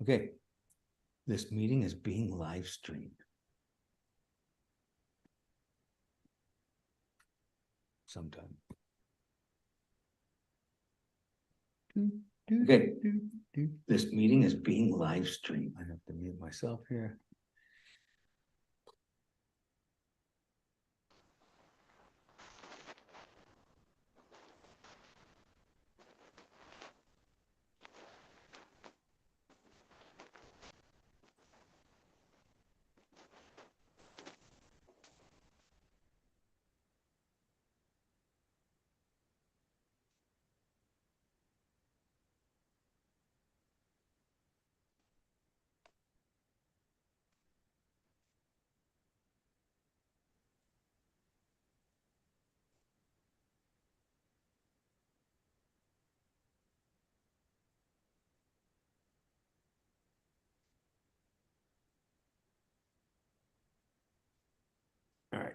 Okay, this meeting is being live streamed. Sometime. Okay, this meeting is being live streamed. I have to mute myself here. All right.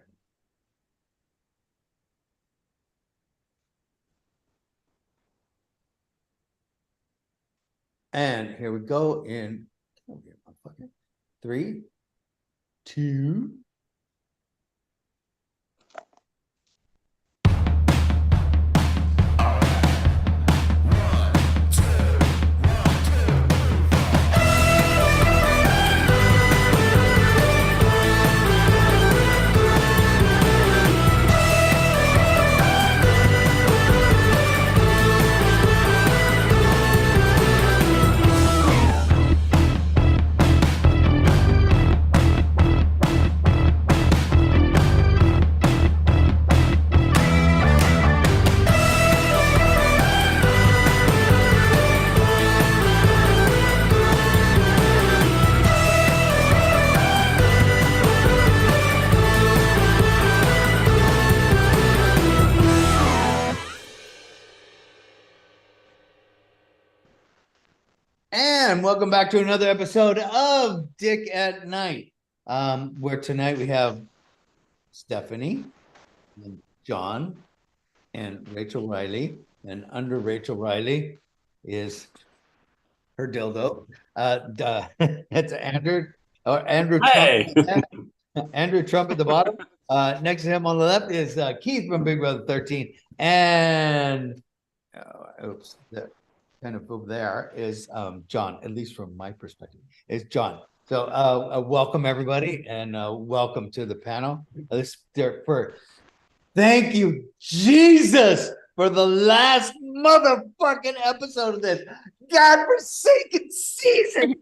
And here we go in 3, 2. And welcome back to another episode of Dick at Night, where tonight we have Stefanie, and John, and Rachel Riley. And under Rachel Riley is her dildo. It's Andrew Hey. Trump. Andrew Trump at the bottom. Next to him on the left is Keith from Big Brother 13. And oops, kind of over there is John, at least from my perspective, is John. So welcome everybody, and welcome to the panel. Thank you, Jesus, for the last motherfucking episode of this godforsaken season.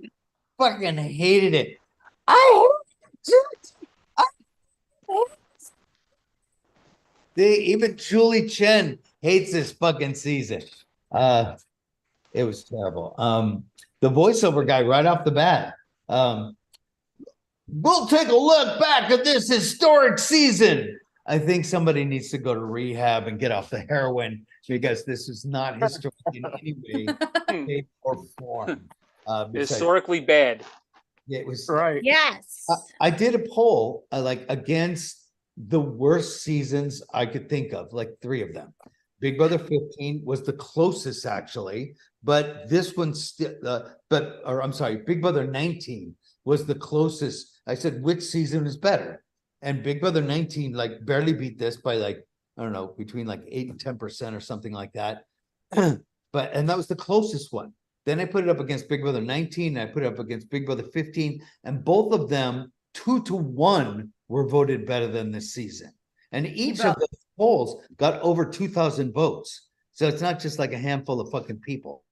Fucking hated it. I hate it. Even Julie Chen hates this fucking season. It was terrible. The voiceover guy right off the bat. We'll take a look back at this historic season. I think somebody needs to go to rehab and get off the heroin, because this is not historic in any way, shape, or form. Historically bad. Yeah, it was Right. Yes. I did a poll against the worst seasons I could think of, like 3 of them. Big Brother 15 was the closest, actually, but this one still. I'm sorry, Big Brother 19 was the closest. I said, which season is better? And Big Brother 19 barely beat this by I don't know, between 8 and 10% or something like that. And that was the closest one. Then I put it up against Big Brother 19. I put it up against Big Brother 15, and both of them 2-1 were voted better than this season. And each of the polls got over 2,000 votes. So it's not just like a handful of fucking people.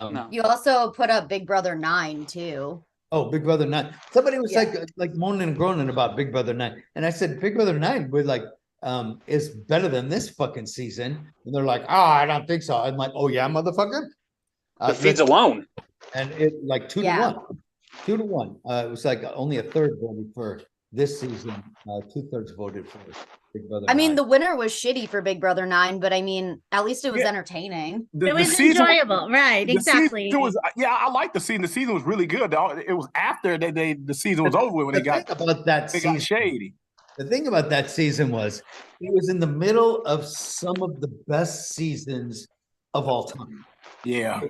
No. You also put up Big Brother 9 too. Oh, Big Brother 9. Somebody was like moaning and groaning about Big Brother 9. And I said, Big Brother 9 was is better than this fucking season. And they're like, I don't think so. I'm like, oh yeah, motherfucker. The feeds alone. And it 2-1. 2-1. It was only a third voted for this season. 2/3 voted for Big Brother 9. I mean, the winner was shitty for Big Brother 9, but I mean, at least it was entertaining. It was enjoyable, right? Exactly. I like the season. The season was really good. It was after the season was over with when they got shady. The thing about that season was it was in the middle of some of the best seasons of all time. Yeah.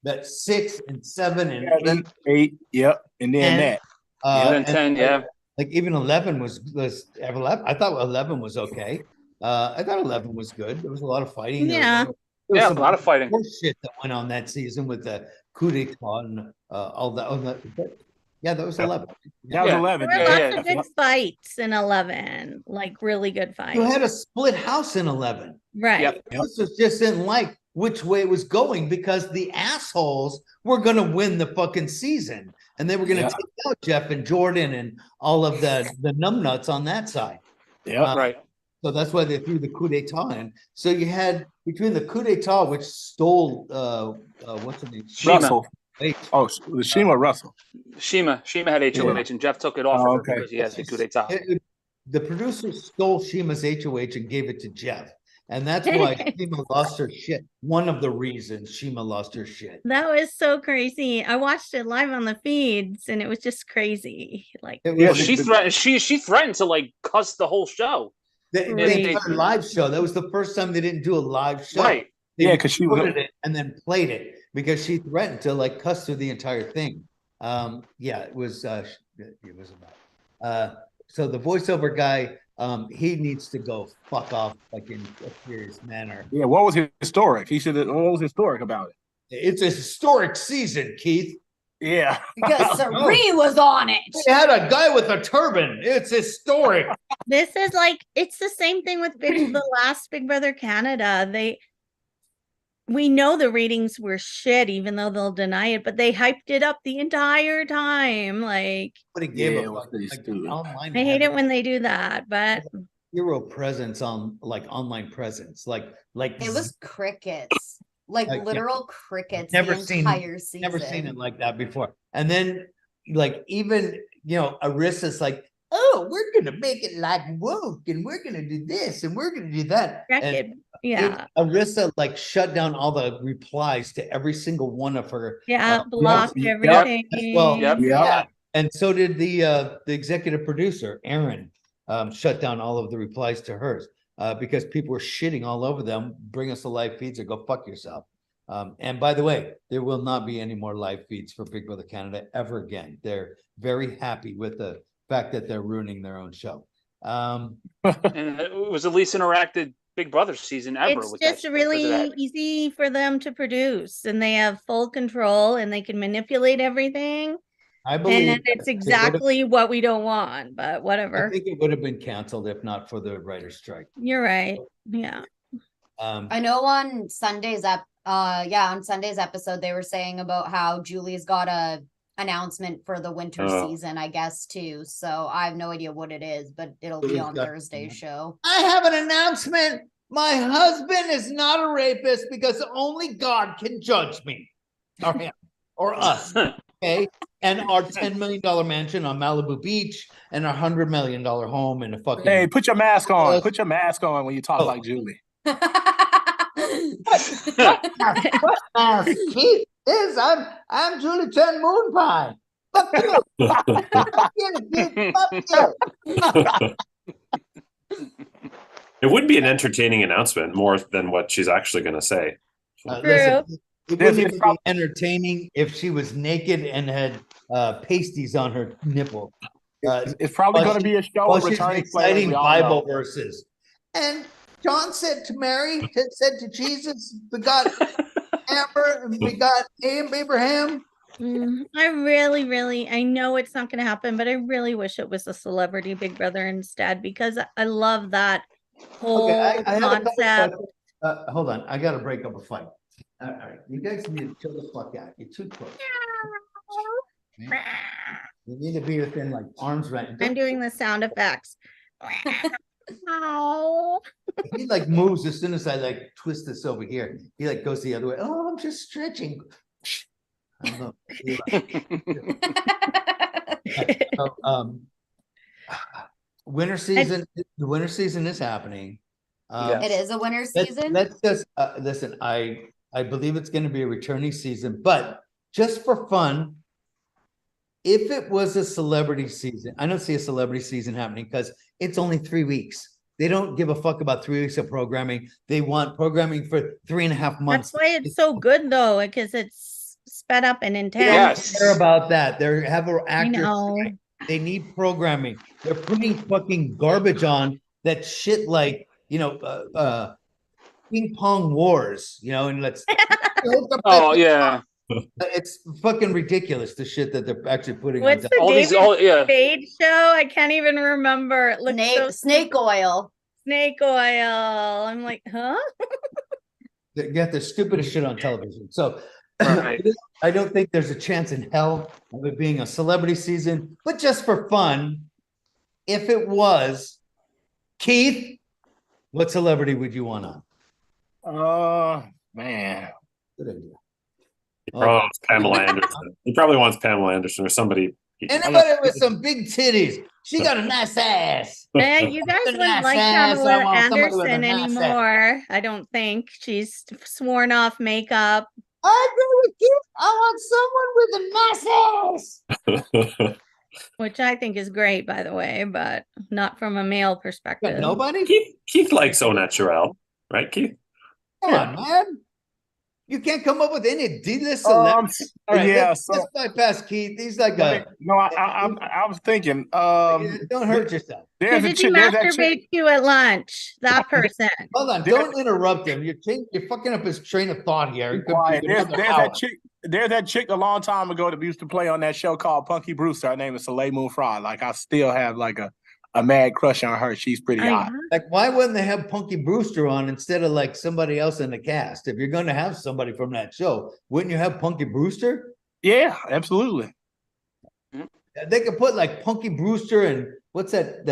that 6 and 7 and 8, yep, and then And- that. And then 10, yeah. like even 11 was 11. I thought 11 was okay. I thought 11 was good. There was a lot of fighting. Yeah. There was Yeah, a some lot of fighting. horse shit that went on that season with the coup d'etat and all that. But yeah, that was 11. That was Yeah. 11. There were Yeah, lots of good fights in 11, like really good fights. You had a split house in 11. Right. Yep. This was just didn't like which way it was going because the assholes were going to win the fucking season and they were going to take out Jeff and Jordan and all of the numbnuts on that side. Yeah, Right. So that's why they threw the coup d'etat in. So you had between the coup d'etat, which stole what's her name? Shima. Russell. Wait, Oh, was Shima Russell? Shima had HOH and Jeff took it off Oh, of her okay. because he has the coup d'etat. the producers stole Shima's HOH and gave it to Jeff. And that's why Shima lost her shit. One of the reasons Shima lost her shit. That was so crazy. I watched it live on the feeds and it was just crazy. Like, It Yeah, was She threatened. She threatened to like cuss the whole show. the Right. entire live show. That was the first time they didn't do a live show. Right. They Yeah, 'cause she was- recorded it and then played it because she threatened to like cuss through the entire thing. Yeah, it was about. So the voiceover guy, he needs to go fuck off like in a serious manner. Yeah, what was historic? He should have. What was historic about it? It's a historic season, Keith. Yeah. Because Sari was on it. They had a guy with a turban. It's historic. this is like, it's the same thing with the last Big Brother Canada. We know the ratings were shit, even though they'll deny it, but they hyped it up the entire time. Like, But it gave Yeah, a it was fuck. pretty Like, stupid. online I hate had it when they do that, but zero presence on like online presence. Like It was crickets. Like Yeah. literal crickets Never the seen- entire season. never seen it like that before. And then like even Arissa's like, oh, we're gonna make it like woke and we're gonna do this and we're gonna do that. And yeah, Arissa like shut down all the replies to every single one of her. yeah, blocked yeah, everything. well, Yep. Yeah. And so did the executive producer, Aaron, shut down all of the replies to hers because people were shitting all over them. Bring us the live feeds or go fuck yourself. And by the way, there will not be any more live feeds for Big Brother Canada ever again. They're very happy with the fact that they're ruining their own show. And it was the least interacted Big Brother season ever. It's with just that, really because of that. easy for them to produce, and they have full control, and they can manipulate everything. I And believe it's exactly what we don't want, but I whatever. think it would have been canceled if not for the writer's strike. You're right. Yeah. I know on Sunday's on Sunday's episode they were saying about how Julie's got a announcement for the winter season, I guess too. So I have no idea what it is, but it'll be on Thursday's show. I have an announcement. My husband is not a rapist because only God can judge me. Or him. Or us. Okay. And our $10 million mansion on Malibu Beach and our $100 million home in a fucking. Hey, put your mask on. Put your mask on when you talk like Julie. Keith is I'm Julie Chen Moon Pie. Fuck you. Fuck you, dude. Fuck you. It would be an entertaining announcement more than what she's actually going to say. Listen, it This wouldn't is even be prob- entertaining if she was naked and had pasties on her nipple. It's probably going to be a show Well, of she's returning reciting players. we all Bible know. verses. And John said to Mary, said to Jesus, begot Amber and begot Abraham. I really, I know it's not going to happen, but I really wish it was a celebrity Big Brother instead, because I love that whole Okay, I had a couple concept. questions. Hold on, I got to break up a fight. All right, you guys need to chill the fuck out. You're too close. You need to be within like arm's length. I'm doing the sound effects. He like moves as soon as I like twist this over here. He like goes the other way. Oh, I'm just stretching. I don't know. So, winter season. The winter season is happening. It is a winter season. Let's just listen. I believe it's going to be a returning season, but just for fun, if it was a celebrity season, I don't see a celebrity season happening because it's only 3 weeks. They don't give a fuck about 3 weeks of programming. They want programming for 3.5 months. That's why it's so good though, because it's sped up and intense. Yes. Care about that. They have an I actor. know. They need programming. They're putting fucking garbage on that shit like, ping pong wars, and let's. Oh yeah. It's fucking ridiculous, the shit that they're actually putting What's on. the All these- David all- yeah. Spade show? I can't even remember. It looks so Snake oil. snake oil. I'm like, huh? They get the stupidest shit on television. So Right. I don't think there's a chance in hell of it being a celebrity season, but just for fun, if it was, Keith, what celebrity would you want on? Man. Good idea. He probably wants Pamela Anderson. He probably wants Pamela Anderson or somebody. Anybody with some big titties. She got a nice ass. Yeah, you guys Good wouldn't like ass, I Pamela want somebody with a Anderson nice ass. anymore. I don't think. She's sworn off makeup, I agree with you. I want someone with a nice ass. which I think is great, by the way, but not from a male But perspective. nobody? Keith likes au naturel, right, Keith? Come on, man. You can't come up with any D-list celebrities. All right, yeah, let's bypass Keith. He's like a. No, I was thinking. Don't hurt yourself. Who There's a did you chick. There's that chick. masturbate to at lunch? That person. Hold on, don't interrupt him. You're fucking up his train of thought here. It could Quiet. be There's another that hour. chick. There's that chick a long time ago that used to play on that show called Punky Brewster. Her name is Soleil Moon Frye. Like I still have like a mad crush on her. She's pretty hot. Like, why wouldn't they have Punky Brewster on instead of like somebody else in the cast? If you're going to have somebody from that show, wouldn't you have Punky Brewster? Yeah, absolutely. They could put like Punky Brewster and what's that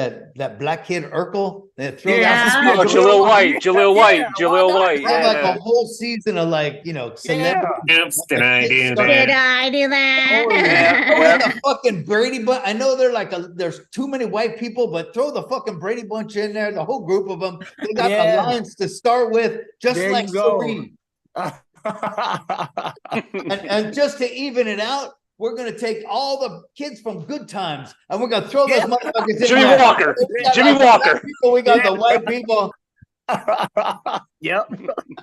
black kid Urkel? They throw Yeah. that. Oh, Jaleel White. Jaleel White. Jaleel White. Have like Yeah. a whole season of like celebrity. Did I do Did that? I do that? Throw Yeah. in the fucking Brady Bunch. I know they're like there's too many white people, but throw the fucking Brady Bunch in there. The whole group of them. They got Yeah. the lines to start with, just There like you go. Serene. And just to even it out, we're gonna take all the kids from Good Times and we're gonna throw those motherfuckers in Jimmy there. Walker. We got Jimmy the Walker. black people, we got the white people. Yep.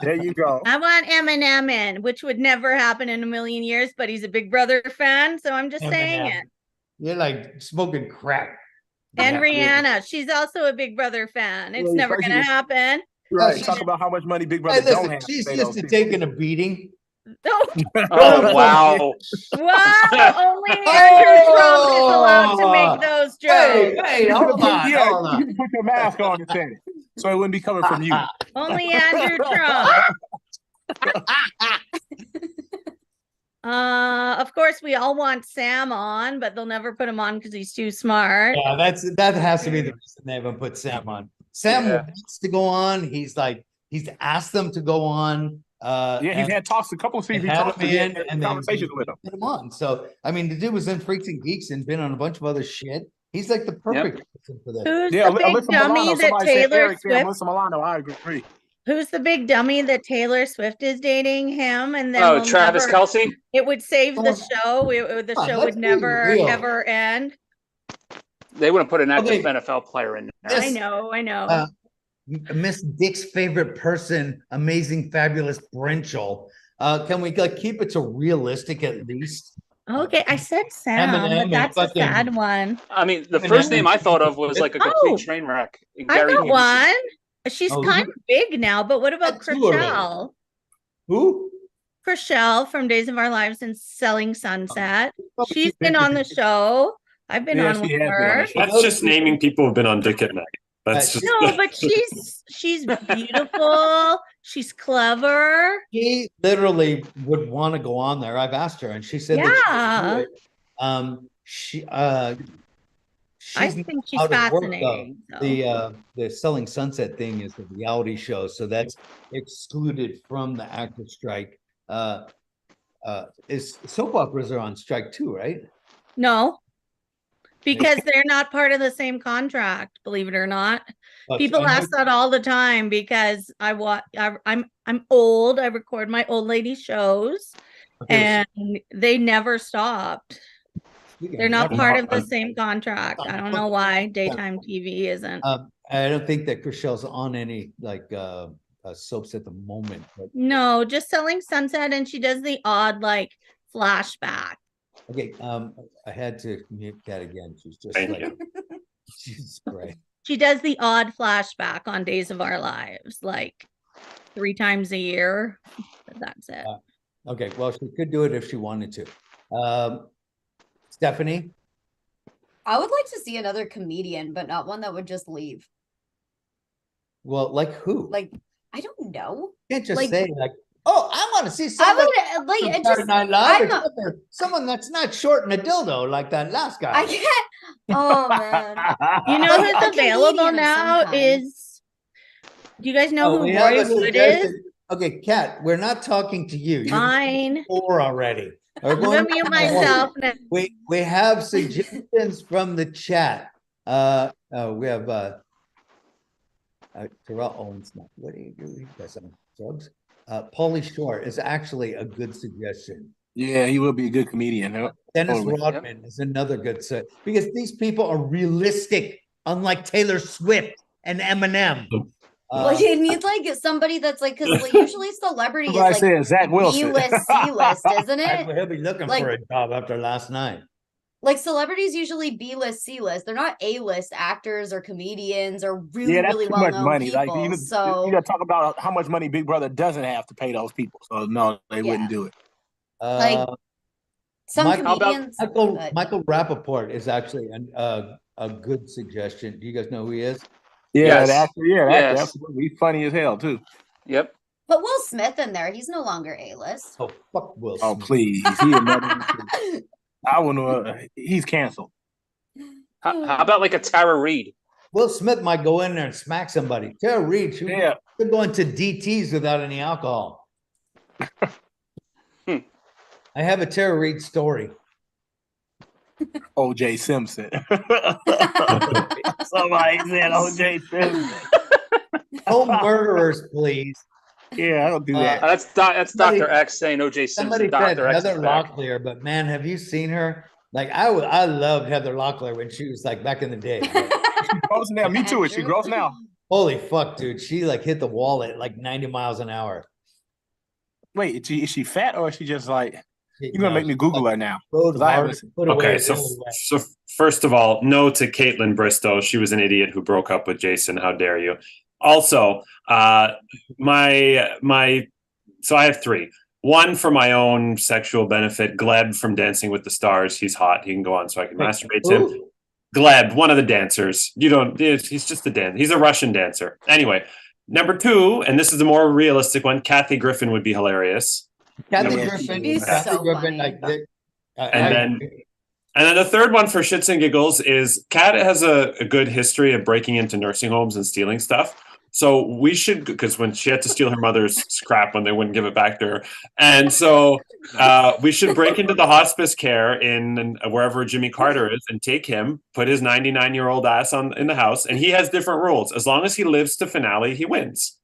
There you go. I want Eminem in, which would never happen in a million years, but he's a Big Brother fan, so I'm just saying Eminem. it. You're like smoking crack. And Yeah. Rihanna, she's also a Big Brother fan. It's Well, never first gonna you- happen. Right. she's- Talk about how much money Big Hey, Brother don't listen, have. she's to pay used those to people. taking a beating. Oh wow. Wow, only Andrew Trump is allowed to make those jokes. Hey, hold on, Yeah, hold on. you can put your mask on and say it, so it wouldn't be coming from you. Only Andrew Trump. Of course, we all want Sam on, but they'll never put him on because he's too smart. Yeah, that has to be the reason they haven't put Sam on. Sam Yeah. wants to go on. He's asked them to go on. Yeah, he's and had talks a couple of seasons. they He had talked him to in, them, and they conversations with him. put him on. So I mean, the dude was in Freaks and Geeks and been on a bunch of other shit. He's like the perfect person for that. Who's Yeah, the big Alyssa dummy Milano. that Somebody said Taylor Eric said Swift? Alyssa Milano. I agree. Who's the big dummy that Taylor Swift is dating him? And then Oh, we'll Travis never- Kelsey. It would save the Come show. The Come on, show let's would be never real. ever end. They wouldn't put an active Okay. NFL player in there. Yes. I know. Miss Dick's favorite person, amazing, fabulous Brenchel. Can we keep it to realistic at least? Okay, I said Sam, Eminem but and that's a fucking- sad one. I mean, the And first then- name I thought of was like a complete Oh. train wreck. I got Peterson. one. She's Oh, kind of big now, but what about That's two already. Chriselle? Who? Chriselle from Days of Our Lives and Selling Sunset. Oh, She's been on the show. I've been Yeah, on she with has been on her. the show. That's just naming people who've been on Dick at Night. That's just No, but she's beautiful. She's clever. She literally would want to go on there. I've asked her, and she said that she would do it. I She's think she's out of work, though. fascinating. so. The Selling Sunset thing is a reality show, so that's excluded from the actor strike. Is soap operas are on strike too, right? No, because they're not part of the same contract, believe it or not. But People I know- ask that all the time because I'm old. I record my old lady shows okay, and they never stopped. speaking They're not never part mind. of the same contract. I don't know why daytime TV isn't. I don't think that Chriselle's on any soaps at the moment. But No, just Selling Sunset, and she does the odd like flashback. Okay, I had to mute Kat again. She's just Thank like, you. Jesus Christ. She does the odd flashback on Days of Our Lives, like 3 times a year. But that's it. Okay, well, she could do it if she wanted to. Stefanie? I would like to see another comedian, but not one that would just leave. Well, like who? Like, I don't know. You can't just like- say like, oh, I want to see I someone would like from it Saturday just. Night Live. I'm It's not- not someone that's not short and a dildo like that last guy. I can't. Oh man. You know Like, who's a available comedian of now some kind. is. Do you guys know Oh, who we have Roy a Wood is? suggestion. Okay, Kat, we're not talking to you. You're Fine. four already. We're I'm going gonna mute back to one. myself now. We have suggestions from the chat. We have Terrell Owens. What do you do? You got some drugs? Pauly Shore is actually a good suggestion. Yeah, he will be a good comedian. Huh? Dennis Totally. Rodman is another good set because these people are realistic, unlike Taylor Swift and Eminem. Like it needs like somebody that's like because like, usually celebrity is Somebody like said Zach Wilson. B-list, C-list, isn't it? He'll be looking Like- for a job after last night. Like celebrities usually B-list, C-list. They're not A-list actors or comedians or really, Yeah, that's really too well much known money. people. Like you So got to talk about how much money Big Brother doesn't have to pay those people. So no, they wouldn't do it. Uh, some Michael- How about- comedians. but- Michael Rappaport is actually a good suggestion. Do you guys know who he is? Yeah, Yes. the actor. Yeah, the actor, Yes. absolutely. He's funny as hell too. Yep. But Will Smith in there, he's no longer A-list. Oh, fuck Will Oh Smith. please, he another one, too. I wouldn't know. He's canceled. How about like a Tara Reid? Will Smith might go in there and smack somebody. Tara Reid, she Yeah, could go into DTs without any alcohol. Hmm. I have a Tara Reid story. O.J. Simpson. Somebody said O.J. Simpson. No murderers, please. Yeah, I don't do that. That's Somebody- Dr. X saying O.J. Somebody Simpson. said Dr. X Heather is back. Locklear, but man, have you seen her? Like I loved Heather Locklear when she was like back in the day. But Gross now. Me too. Is she gross now? holy fuck, dude, she like hit the wall at like 90 miles an hour. Wait, is she fat or is she just like? You're gonna make me Google her now. Road 'cause I haven't hard, seen- put away Okay, so really wet. so first of all, no to Caitlin Bristow. She was an idiot who broke up with Jason. How dare you? Also, my so I have 3. One for my own sexual benefit. Gleb from Dancing with the Stars. He's hot. He can go on so I can masturbate to him. Who? Gleb, one of the dancers. You don't. He's just a dancer. He's a Russian dancer. Anyway, number 2, and this is the more realistic one. Kathy Griffin would be hilarious. Kathy Yeah, Griffin, she's Kathy so Griffin, funny. like, And then the third one for shits and giggles is Kat has a good history of breaking into nursing homes and stealing stuff. So we should, because when she had to steal her mother's scrap when they wouldn't give it back to her. And so we should break into the hospice care in wherever Jimmy Carter is and take him, put his 99-year-old ass in the house. And he has different rules. As long as he lives to finale, he wins.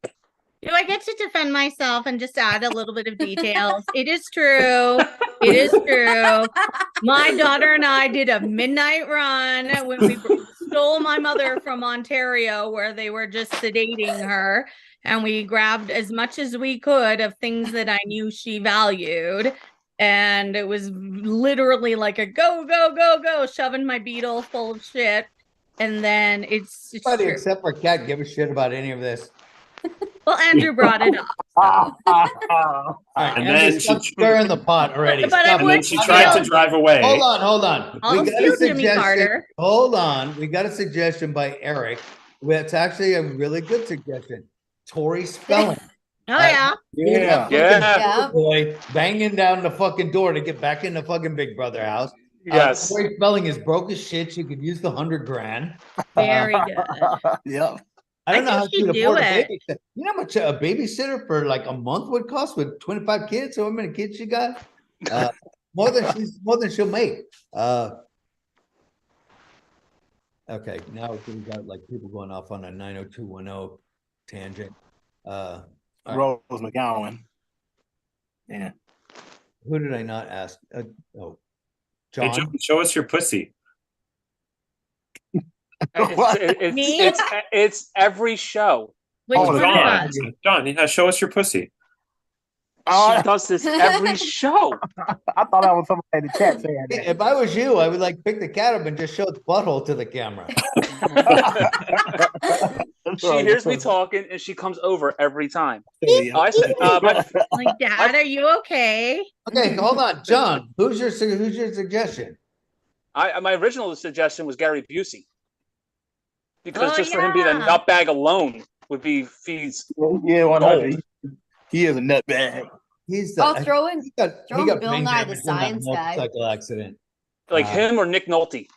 Do I get to defend myself and just add a little bit of details? It is true. It is true. My daughter and I did a midnight run when we stole my mother from Ontario, where they were just sedating her. And we grabbed as much as we could of things that I knew she valued. And it was literally like a go, go, go, go, shoving my beetle full of shit. And then it's Everybody true. except for Kat give a shit about any of this. Well, Andrew brought it up. All right, And Andy, then stop she- stirring the pot already. But I Stop And would then she tried to still- drive away. Hold on. I'll We got steal a Jimmy suggestion. Carter. Hold on. We got a suggestion by Eric. It's actually a really good suggestion. Tori Spelling. Oh, yeah. Yeah. Yeah. Boy, banging down the fucking door to get back in the fucking Big Brother house. Yes. Tori Spelling is broke as shit. She could use the $100,000. Very good. Yep. I don't I know how think she she'd could do afford a it. babysitter. You know how much a babysitter for like a month would cost with 25 kids? So how many kids she got? More than she'll make. Okay, now we got like people going off on a 90210 tangent. All right, Rose McGowan. Yeah. who did I not ask? Hey, John. John, show us your pussy. It's every show. Which Oh, one John. of us? John, yeah, show us your pussy. Oh, She does this every show. I thought that was somebody in the chat saying that. If I was you, I would like pick the cat up and just show its butthole to the camera. She hears me talking and she comes over every time. Yeah. I said, Like, Dad, are you okay? Okay, hold on, John. Who's your suggestion? my original suggestion was Gary Busey. Because Oh, just for him being a yeah. nutbag alone would be fees. Yeah, 100. He is a nutbag. He's the. Oh, throw in he got Bill brain Nye, damage the in that science guy. motorcycle accident. Like him or Nick Nolte.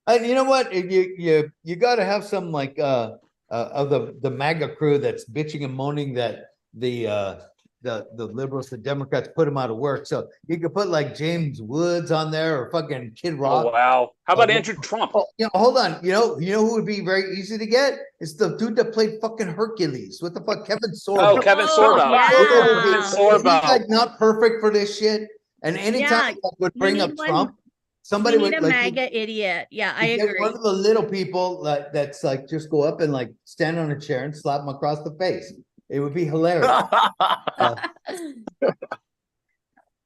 And you know what? You got to have some like of the MAGA crew that's bitching and moaning that the liberals, the Democrats put him out of work. So you could put like James Woods on there or fucking Kid Rock. Oh, wow. How about Andrew Trump? Oh, hold on. You know who would be very easy to get? It's the dude that played fucking Hercules. What the fuck, Kevin Sorbo. Oh, Kevin Oh, Sorbo. yeah. Kevin He's Sorbo. like not perfect for this shit. And anytime Yeah, I would bring need up one- Trump, somebody We need would a like MAGA idiot. Yeah, I you get agree. one of the little people that's like just go up and like stand on a chair and slap him across the face. It would be hilarious.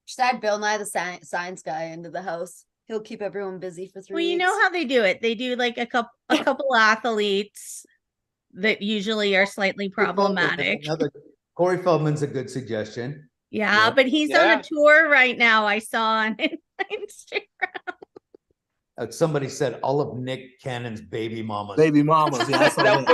Just add Bill Nye, the science guy, into the house. He'll keep everyone busy for 3 Well, you weeks. know how they do it. They do like a couple athletes that usually are slightly problematic. Corey Feldman's a good suggestion. Yeah, Yeah. but he's on a tour right now. I saw on Instagram. Somebody said all of Nick Cannon's baby mamas. Baby mamas. Yeah, I saw That would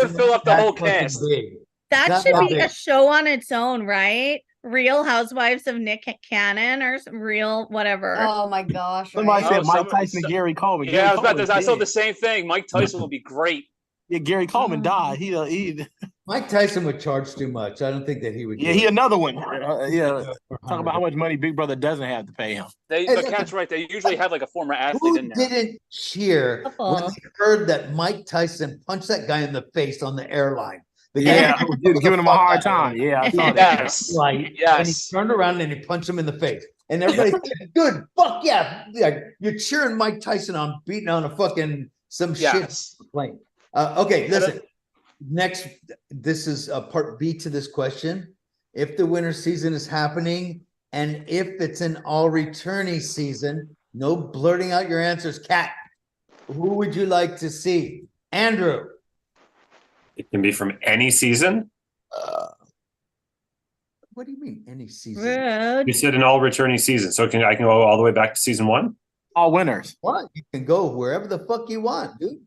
that. fill up the whole That's fucking cast. big. That Not should that be a big. show on its own, right? Real Housewives of Nick Cannon or some real whatever. Oh my gosh. Somebody right? said Oh, Mike some- Tyson and Gary Coleman. Yeah, Gary I was about Coleman's to. I saw dead. the same thing. Mike Tyson would be great. Yeah, Gary Coleman died. He Mike Tyson would charge too much. I don't think that he would. yeah, do he it. another one. Yeah, For talk about how much money Big Brother doesn't have to pay him. They, Hey, the look, cat's right. They usually have like a former athlete Who in there. didn't cheer when Couple. they heard that Mike Tyson punched that guy in the face on the airline? The guy Yeah, giving him a hard time. Yeah, I saw that. Yes. Right. And he Yes. turned around and he punched him in the face. And everybody said, good, fuck yeah. Like, you're cheering Mike Tyson on beating on a fucking some Yes. shit plane. Okay, listen. Next, this is part B to this question. If the winter season is happening and if it's an all returnee season, no blurting out your answers. Kat, who would you like to see? Andrew. It can be from any season. What do you mean any season? Rude. You said an all returning season, so I can go all the way back to season 1. All winners. What? You can go wherever the fuck you want, dude.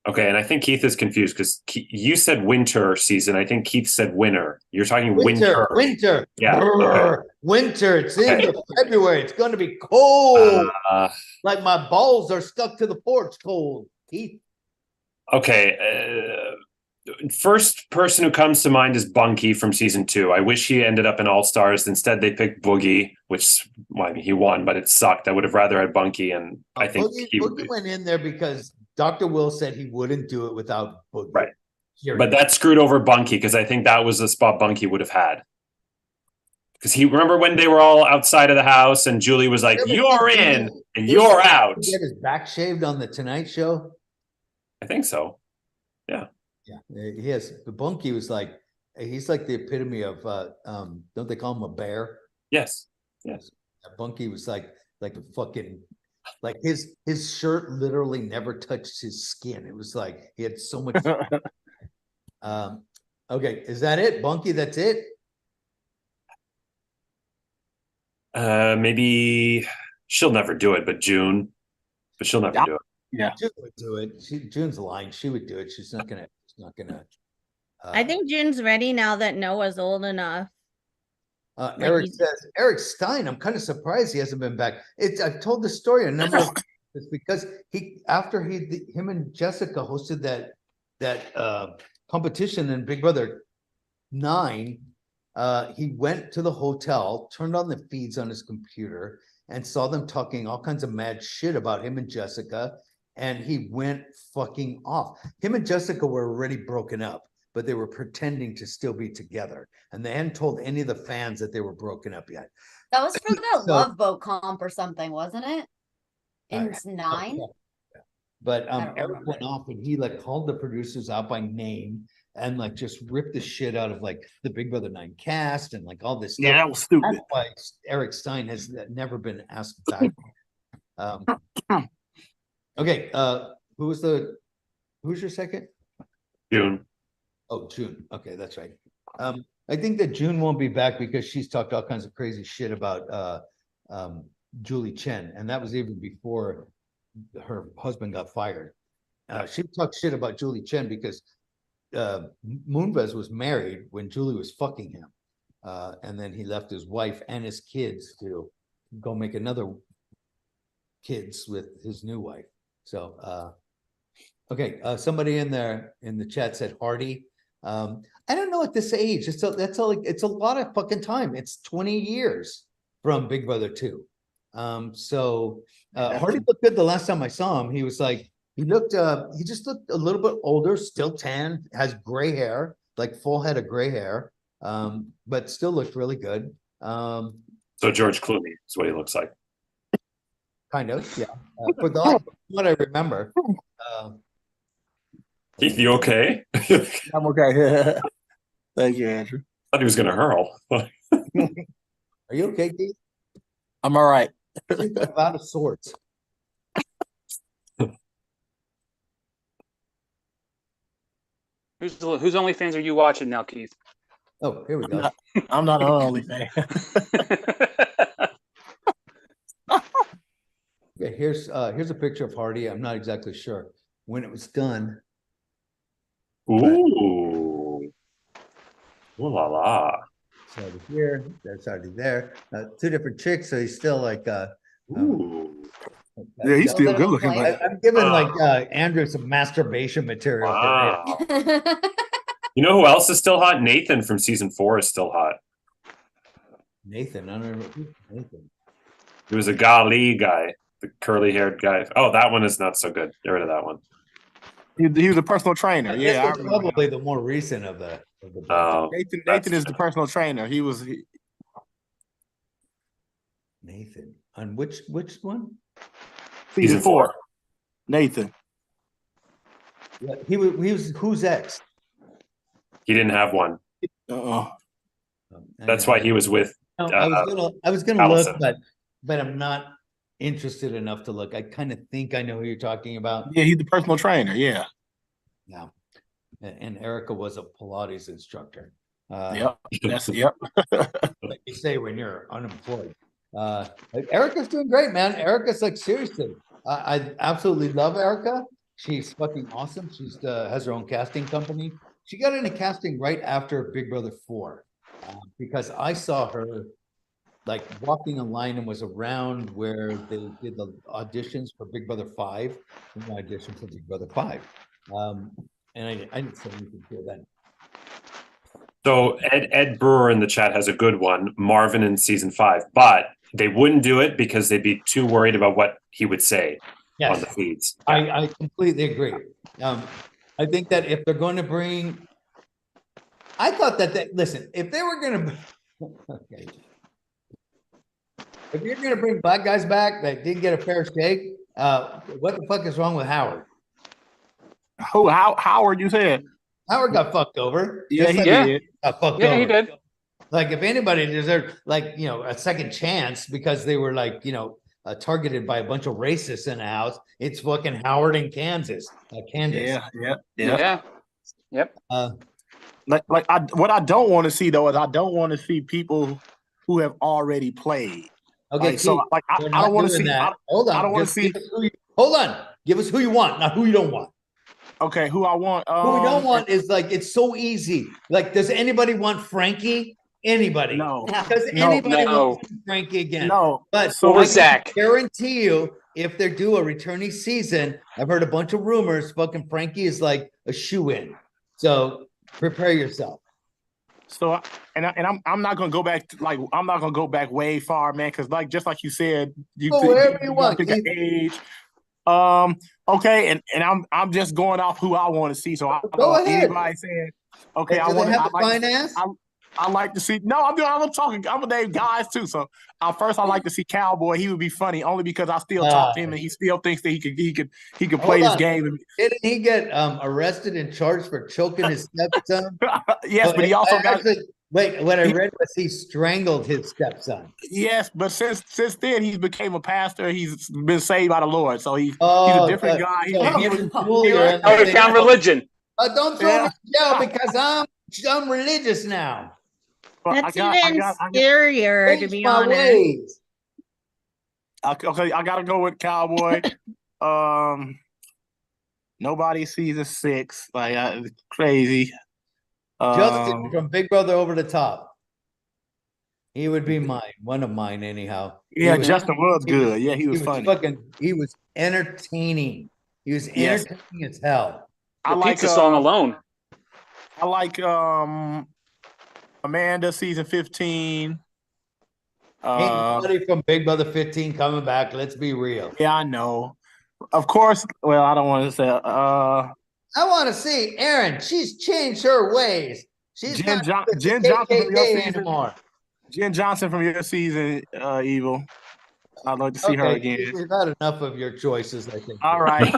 Okay, and I think Keith is confused because you said winter season. I think Keith said winter. You're talking winter. Winter. Yeah, Brr, winter. It's into February. It's going to be cold. Like my balls are stuck to the porch cold. Keith. Okay. First person who comes to mind is Bunky from season 2. I wish he ended up in All Stars. Instead, they picked Boogie, which, well, I mean, he won, but it sucked. I would have rather had Bunky, and I think Boogie went in there because Dr. Will said he wouldn't do it without Boogie. Right. Here. But that screwed over Bunky because I think that was the spot Bunky would have had. Because he remember when they were all outside of the house and Julie was like, "You're in and you're out." He had his back shaved on the Tonight Show. I think so. Yeah, he has. The Bunky was like, he's like the epitome of, don't they call him a bear? Yes. Bunky was like a fucking, like his shirt literally never touched his skin. It was like he had so much. Okay, is that it, Bunky? That's it. Maybe she'll never do it, but June. But she'll never do it. Yeah. June would do it. June's lying. She would do it. She's not gonna. I think June's ready now that Noah's old enough. Eric says, Eric Stein, I'm kind of surprised he hasn't been back. I've told this story a number of times. It's because him and Jessica hosted that competition in Big Brother 9. He went to the hotel, turned on the feeds on his computer, and saw them talking all kinds of mad shit about him and Jessica. And he went fucking off. Him and Jessica were already broken up, but they were pretending to still be together. And they hadn't told any of the fans that they were broken up yet. That was for that So- Love Boat comp or something, wasn't it? In 9? But I don't Eric remember. went off and he like called the producers out by name and like just rip the shit out of like the Big Brother 9 cast and like all this stuff. Yeah, that was stupid. That's why Eric Stein has never been asked back. Okay, who's your second? June. Oh, June. Okay, that's right. I think that June won't be back because she's talked all kinds of crazy shit about Julie Chen, and that was even before her husband got fired. She talked shit about Julie Chen because Moonves was married when Julie was fucking him, and then he left his wife and his kids to go make another kids with his new wife. So, okay, somebody in the chat said Hardy. I don't know at this age. It's a lot of fucking time. It's 20 years from Big Brother 2. Hardy looked good the last time I saw him. He was like, he just looked a little bit older, still tan, has gray hair, like full head of gray hair, but still looked really good. So George Clooney is what he looks like. Kind of, yeah. For what I remember. Keith, you okay? I'm okay. Thank you, Andrew. I thought he was going to hurl. Are you okay, Keith? I'm all right. Out of sorts. Whose OnlyFans are you watching now, Keith? Oh, here we go. I'm not an OnlyFans. Yeah, here's a picture of Hardy. I'm not exactly sure when it was done. Ooh. Ooh la la. It's already here. That's already there. Two different chicks, so he's still like Ooh. Yeah, he's still good looking. But I'm giving like Andrew some masturbation material. Wow. You know who else is still hot? Nathan from season 4 is still hot. Nathan, I don't know who's Nathan. He was a Gali guy, the curly-haired guy. Oh, that one is not so good. Get rid of that one. he was a personal trainer. Yeah, I This was remember. probably the more recent of the. Oh, Nathan is the personal trainer. He was. Nathan on which one? Season 4. Nathan. Yeah, he was who's ex? he didn't have one. That's why he was with. No, I was gonna Allison. look, but I'm not interested enough to look. I kind of think I know who you're talking about. Yeah, he's the personal trainer. Yeah. Yeah. And Erica was a Pilates instructor. Yep. That's yep. Like you say when you're unemployed. Erica's doing great, man. Erica's like seriously. I absolutely love Erica. She's fucking awesome. She's has her own casting company. She got into casting right after Big Brother 4 because I saw her like walking a line and was around where they did the auditions for Big Brother 5 and the audition for Big Brother 5. And I didn't say anything to then. So Ed Brewer in the chat has a good one, Marvin in season 5, but they wouldn't do it because they'd be too worried about what he would say on the feeds. I completely agree. I think that if they're going to bring, I thought that listen, if they were going to, okay, if you're going to bring black guys back that didn't get a fair shake, what the fuck is wrong with Howard? Who? Howard? You said Howard got fucked over. Yeah, Just he like did. got fucked Yeah, over. he did. Like if anybody deserved, like a second chance because they were like targeted by a bunch of racists in the house, it's fucking Howard and Candace. Yeah. Yep. What I don't want to see though is I don't want to see people who have already played. Okay, Like, so like I don't want to see. Hold on. I don't want to see. Hold on. Give us who you want, not who you don't want. Okay, who I want? Who we don't want is like it's so easy. Like, does anybody want Frankie? Anybody? No. Does anybody No. want Frankie again? No. But So Or I Zach. can guarantee you, if they do a returning season, I've heard a bunch of rumors. Fucking Frankie is like a shoe-in. So prepare yourself. So I'm not gonna go back to, like I'm not gonna go back way far, man, because like just like you said, you Go wherever you want, pick an age. Okay, and I'm just going off who I want to see. So I Go ahead. anybody saying, okay, Do I they want have I a like fine ass? I like to see. No, I'm talking. I'm gonna name guys too. So first, I like to see Cowboy. He would be funny only because I still talk to him, and he still thinks that he could play Hold this on. game. Didn't he get arrested and charged for choking his stepson? Yes, but he also got. Wait, what I read was he strangled his stepson. Yes, but since then he became a pastor. He's been saved by the Lord, so he's a different guy. So He him was- and Julie are in the Oh, he same found boat. religion. Don't throw me in jail because I'm religious now. That's even scarier, to Change be my honest. ways. Okay, I gotta go with Cowboy. Nobody season 6. Like crazy. Justin from Big Brother Over the Top. He would be mine, one of mine, anyhow. Yeah, Justin was good. Yeah, he was funny. He was entertaining. He was Yes. entertaining as hell. The pizza song alone. I like Amanda season 15. Ain't nobody from Big Brother 15 coming back. Let's be real. Yeah, I know. Of course. Well, I don't want to say. I want to see Erin. She's changed her ways. She's Jen not with the Johnson from your KKK season. anymore. Jen Johnson from your season, Evil. I'd like to see her again. We've had enough of your choices, I think. All right.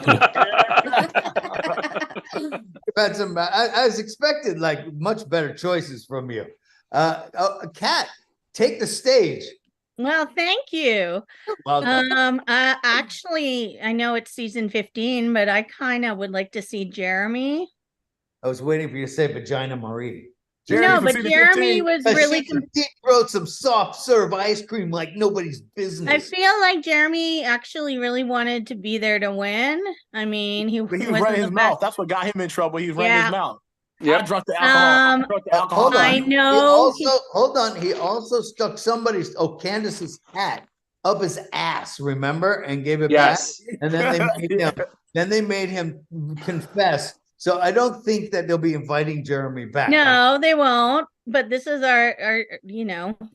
We've had some. I was expected like much better choices from you. Kat, take the stage. Well, thank you. Welcome. Actually, I know it's season 15, but I kind of would like to see Jeremy. I was waiting for you to say Vagina Marie. No, but Jeremy was really. Deep throat some soft serve ice cream like nobody's business. I feel like Jeremy actually really wanted to be there to win. I mean, he was running his mouth. That's what got him in trouble. He was running his mouth. Yeah, I drunk the alcohol. Hold on. I know. Hold on. He also stuck somebody's Candace's hat up his ass. Remember, and gave it back. And then they made him confess. So I don't think that they'll be inviting Jeremy back. No, they won't. But this is our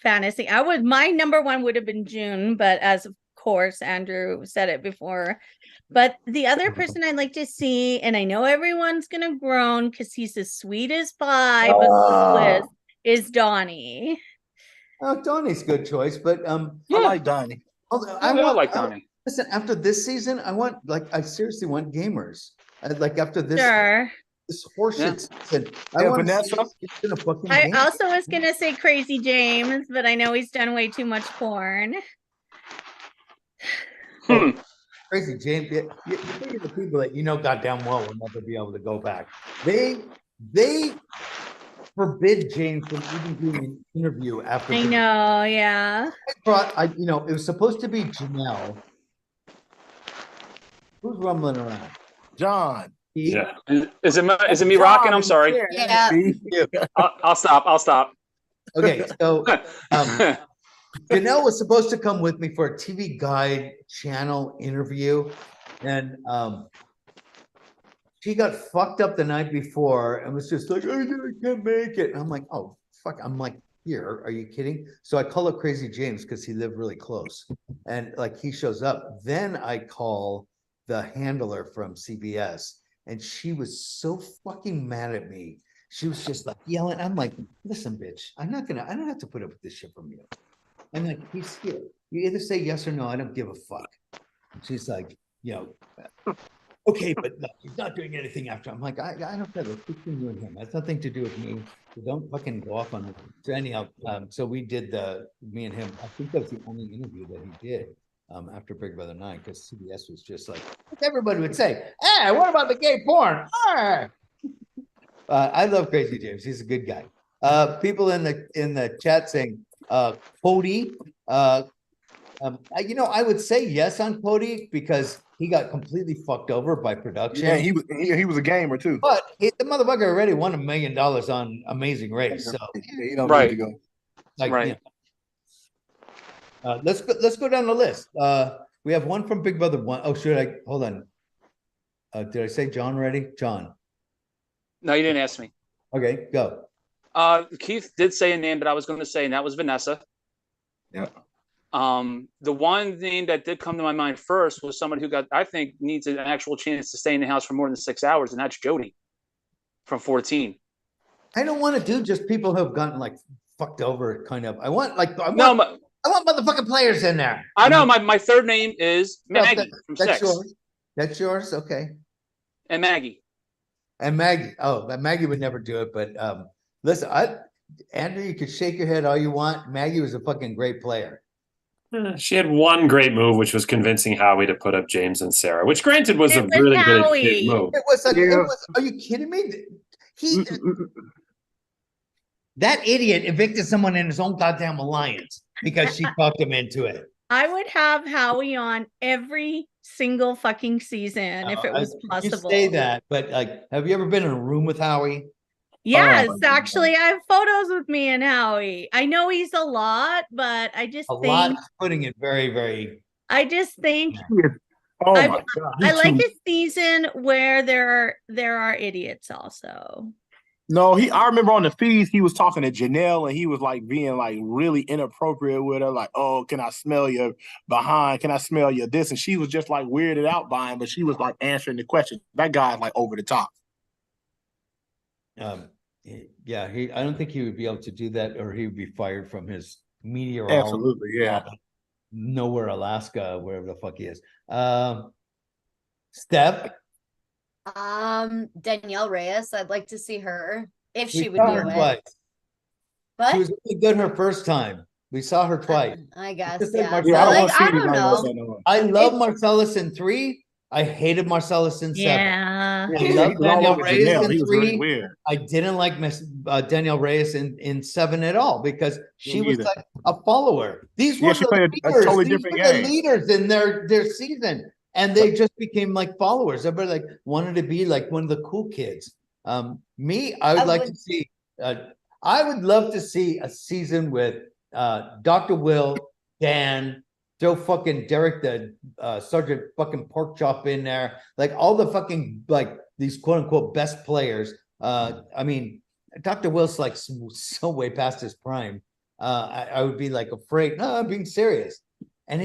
fantasy. My number one would have been June, but as of course Andrew said it before. But the other person I'd like to see, and I know everyone's gonna groan because he's as sweet as pie, but is Donnie. Oh, Donnie's a good choice, but I like Donnie. I like Donnie. Listen, after this season, I seriously want gamers. After this, this horseshit season, I want Vanessa. I also was gonna say Crazy James, but I know he's done way too much porn. Crazy James, you think of the people that goddamn well will never be able to go back. They forbid James from even doing an interview after. I know, yeah. It was supposed to be Janelle. Who's rumbling around? John. Yeah. Is it me rocking? I'm sorry. Yeah. I'll stop. Okay, so Janelle was supposed to come with me for a TV Guide channel interview, and she got fucked up the night before and was just like, I can't make it. And I'm like, oh fuck. I'm like, here, are you kidding? So I call up Crazy James because he lived really close, and like he shows up. Then I call the handler from CBS, and she was so fucking mad at me. She was just like yelling. I'm like, listen, bitch, I don't have to put up with this shit from you. I'm like, he's here. You either say yes or no. I don't give a fuck. She's like, okay, but no, he's not doing anything after. I'm like, I don't care. It's between you and him. It has nothing to do with me. So don't fucking go off on me. So anyhow, so we did me and him. I think that was the only interview that he did after Big Brother 9, because CBS was just like everybody would say, hey, what about the gay porn? I love Crazy James. He's a good guy. People in the chat saying Cody. I would say yes on Cody because he got completely fucked over by production. Yeah, he was a gamer too. But the motherfucker already won $1 million on Amazing Race. So he don't need to go. Right. Let's go down the list. We have one from Big Brother 1. Oh, should I hold on? Did I say John already? John. No, you didn't ask me. Okay, go. Keith did say a name, but I was going to say, and that was Vanessa. Yeah. The one name that did come to my mind first was somebody who I think needs an actual chance to stay in the house for more than 6 hours, and that's Jody from 14. I don't want to do just people who have gotten like fucked over, kind of. I want No, I want motherfucking players in there. I know my third name is No, Maggie from that's Sex. yours. That's yours. Okay. And Maggie. And Maggie. Oh, Maggie would never do it. But listen, Andrew, you could shake your head all you want. Maggie was a fucking great player. She had one great move, which was convincing Howie to put up James and Sarah, which granted was It a was really good Howie. move. It was like, Yeah. are you kidding me? That idiot evicted someone in his own goddamn alliance because she talked him into it. I would have Howie on every single fucking season if it was possible. You say that, but like, have you ever been in a room with Howie? Yes, Oh, actually, I have photos with me and Howie. I know he's a lot, but I just A think lot is putting it very, very. I just think Oh I- my God. I like a season where there are idiots also. No, I remember on the feeds he was talking to Janelle and he was like being like really inappropriate with her, like, oh, can I smell your behind? Can I smell your this? And she was just like weirded out by him, but she was like answering the question. That guy's like over the top. Yeah, I don't think he would be able to do that, or he would be fired from his meteorology. Absolutely, yeah. Nowhere, Alaska, wherever the fuck he is. Steph, Danielle Reyes, I'd like to see her if she would saw do her it. twice. But She was really good her first time. We saw her twice. I guess, Just like yeah. Marcellus. Yeah, I don't Like, want to see I don't anybody know. else that no more. I love Marcellus in 3. I hated Marcellus in 7. Yeah. I He love was all Danielle over Reyes Janelle. in He was really 3. weird. I didn't like Miss Danielle Reyes in 7 at all because she Me was either. like a follower. These Yeah, were she the played a leaders. totally These different were the game. leaders in their season, and they just became like followers. Everybody like wanted to be like one of the cool kids. Me, I would like to see. I would love to see a season with Dr. Will, Dan, throw fucking Derek the Sergeant fucking pork chop in there, like all the fucking like these quote unquote best players. I mean, Dr. Will's like so way past his prime. I would be like afraid. No, I'm being serious. And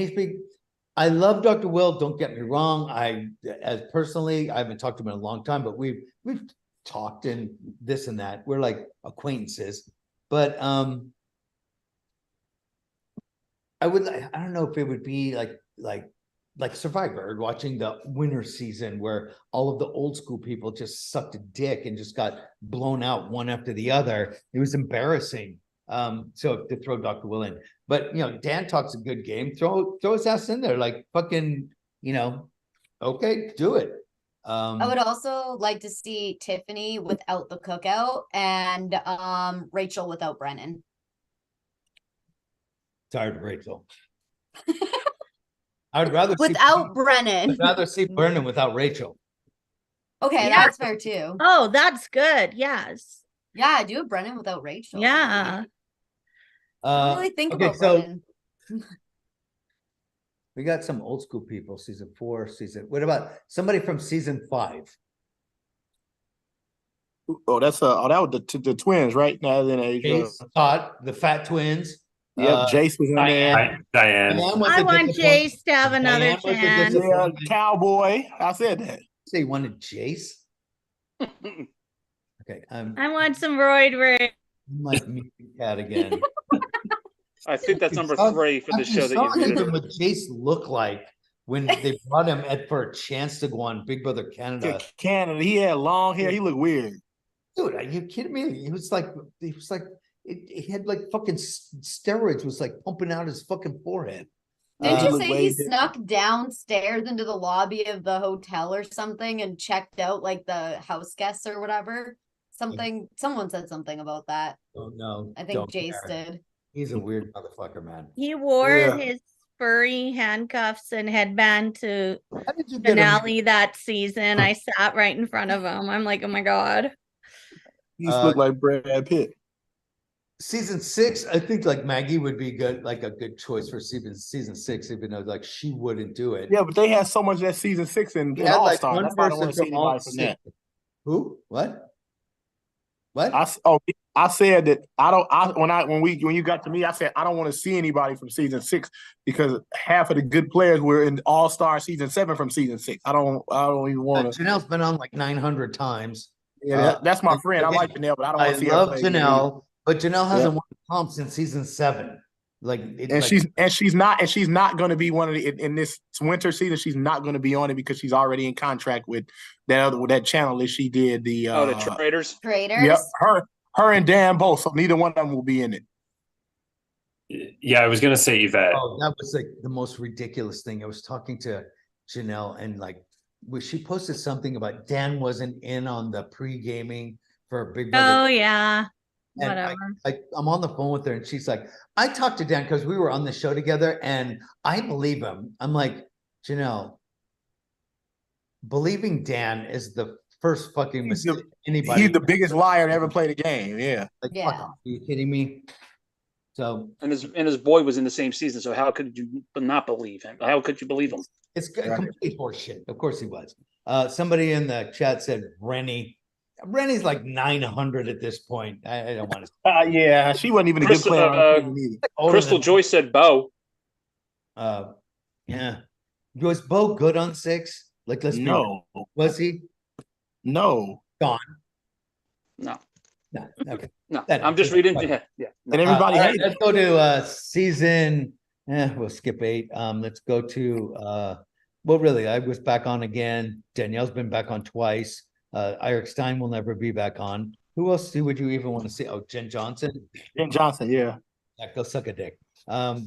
I love Dr. Will. Don't get me wrong. As personally, I haven't talked to him in a long time, but we've talked and this and that. We're like acquaintances, but I don't know if it would be like Survivor, watching the winter season where all of the old school people just sucked a dick and just got blown out one after the other. It was embarrassing. So to throw Dr. Will in, but Dan talks a good game. Throw his ass in there, like fucking, okay, do it. I would also like to see Tiffany without the cookout and Rachel without Brennan. Tired of Rachel. I would rather Without Brennan. I'd rather see Brennan without Rachel. Okay, Yeah. that's fair too. Oh, that's good. Yes. Yeah, I do a Brennan without Rachel. Yeah. I don't really think okay, about so Brennan. we got some old school people, season 4, what about somebody from season 5? Oh, that was the twins, right? Now then, Jace, Todd, the fat twins. Jace was in there. Diane. was I a want disappointment. Jace to have another Diane was a chance. Yeah, disappointment. Cowboy. I said that. Say you wanted Jace. Okay, I want some Royd Ray. might meet the cat again. I think that's number Saw- 3 for the show that saw you even did. what Jace looked like when they brought him for a chance to go on Big Brother Canada. Canada. He had long hair. He looked weird. Dude, are you kidding me? He was like he had like fucking steroids was like pumping out his fucking forehead. Didn't you look say way he different. snuck downstairs into the lobby of the hotel or something and checked out like the house guests or whatever? Someone said something about that. Oh no. I think don't Jace care. did. He's a weird motherfucker, man. He wore Yeah. his furry handcuffs and headband to How did you get him? finale that season. I sat right in front of him. I'm like, oh my God. He just looked like Brad Pitt. Season 6, I think like Maggie would be good, like a good choice for season 6, even though like she wouldn't do it. Yeah, but they had so much of that season 6 in We had All like Star. one That's why I don't person want to see from all anybody from that. 6. Who? What? What? I said that when you got to me, I said I don't want to see anybody from season 6 because half of the good players were in All Star season 7 from season 6. I don't even want to. Janelle's been on like 900 times. Yeah, that's my friend. I like Janelle, but I don't I want to see her love play again either. Janelle, but Janelle hasn't won the comp since season 7. Like, And she's not going to be one of the in this winter season. She's not going to be on it because she's already in contract with that channel that she did the the traders. Yep, her and Dan both. So neither one of them will be in it. Yeah, I was gonna say Yvette. Oh, that was like the most ridiculous thing. I was talking to Janelle and like, she posted something about Dan wasn't in on the pre-gaming for Big Brother. Oh yeah. And Whatever. I'm on the phone with her and she's like, I talked to Dan because we were on the show together and I believe him. I'm like, Janelle, believing Dan is the first fucking mistake anybody. He's the biggest liar to ever play the game. Yeah. Like, Yeah. fuck off. Are you kidding me? So And his boy was in the same season. So how could you not believe him? How could you believe him? it's complete horseshit. Of course he was. Somebody in the chat said Rennie. Rennie's like 900 at this point. I don't want to. Yeah, she wasn't even a good player. On season either. Crystal Joyce said Bo. Yeah. Was Bo good on 6? Like, let's be real. Was he? No. Gone. No. No. Okay. No. That- I'm just reading. that- Yeah. And everybody all right, hated let's go to season. We'll skip 8. Let's go to well, really, I was back on again. Danielle's been back on twice. Eric Stein will never be back on. Who else would you even want to see? Oh, Jen Johnson. Jen Johnson, yeah. Go suck a dick. No,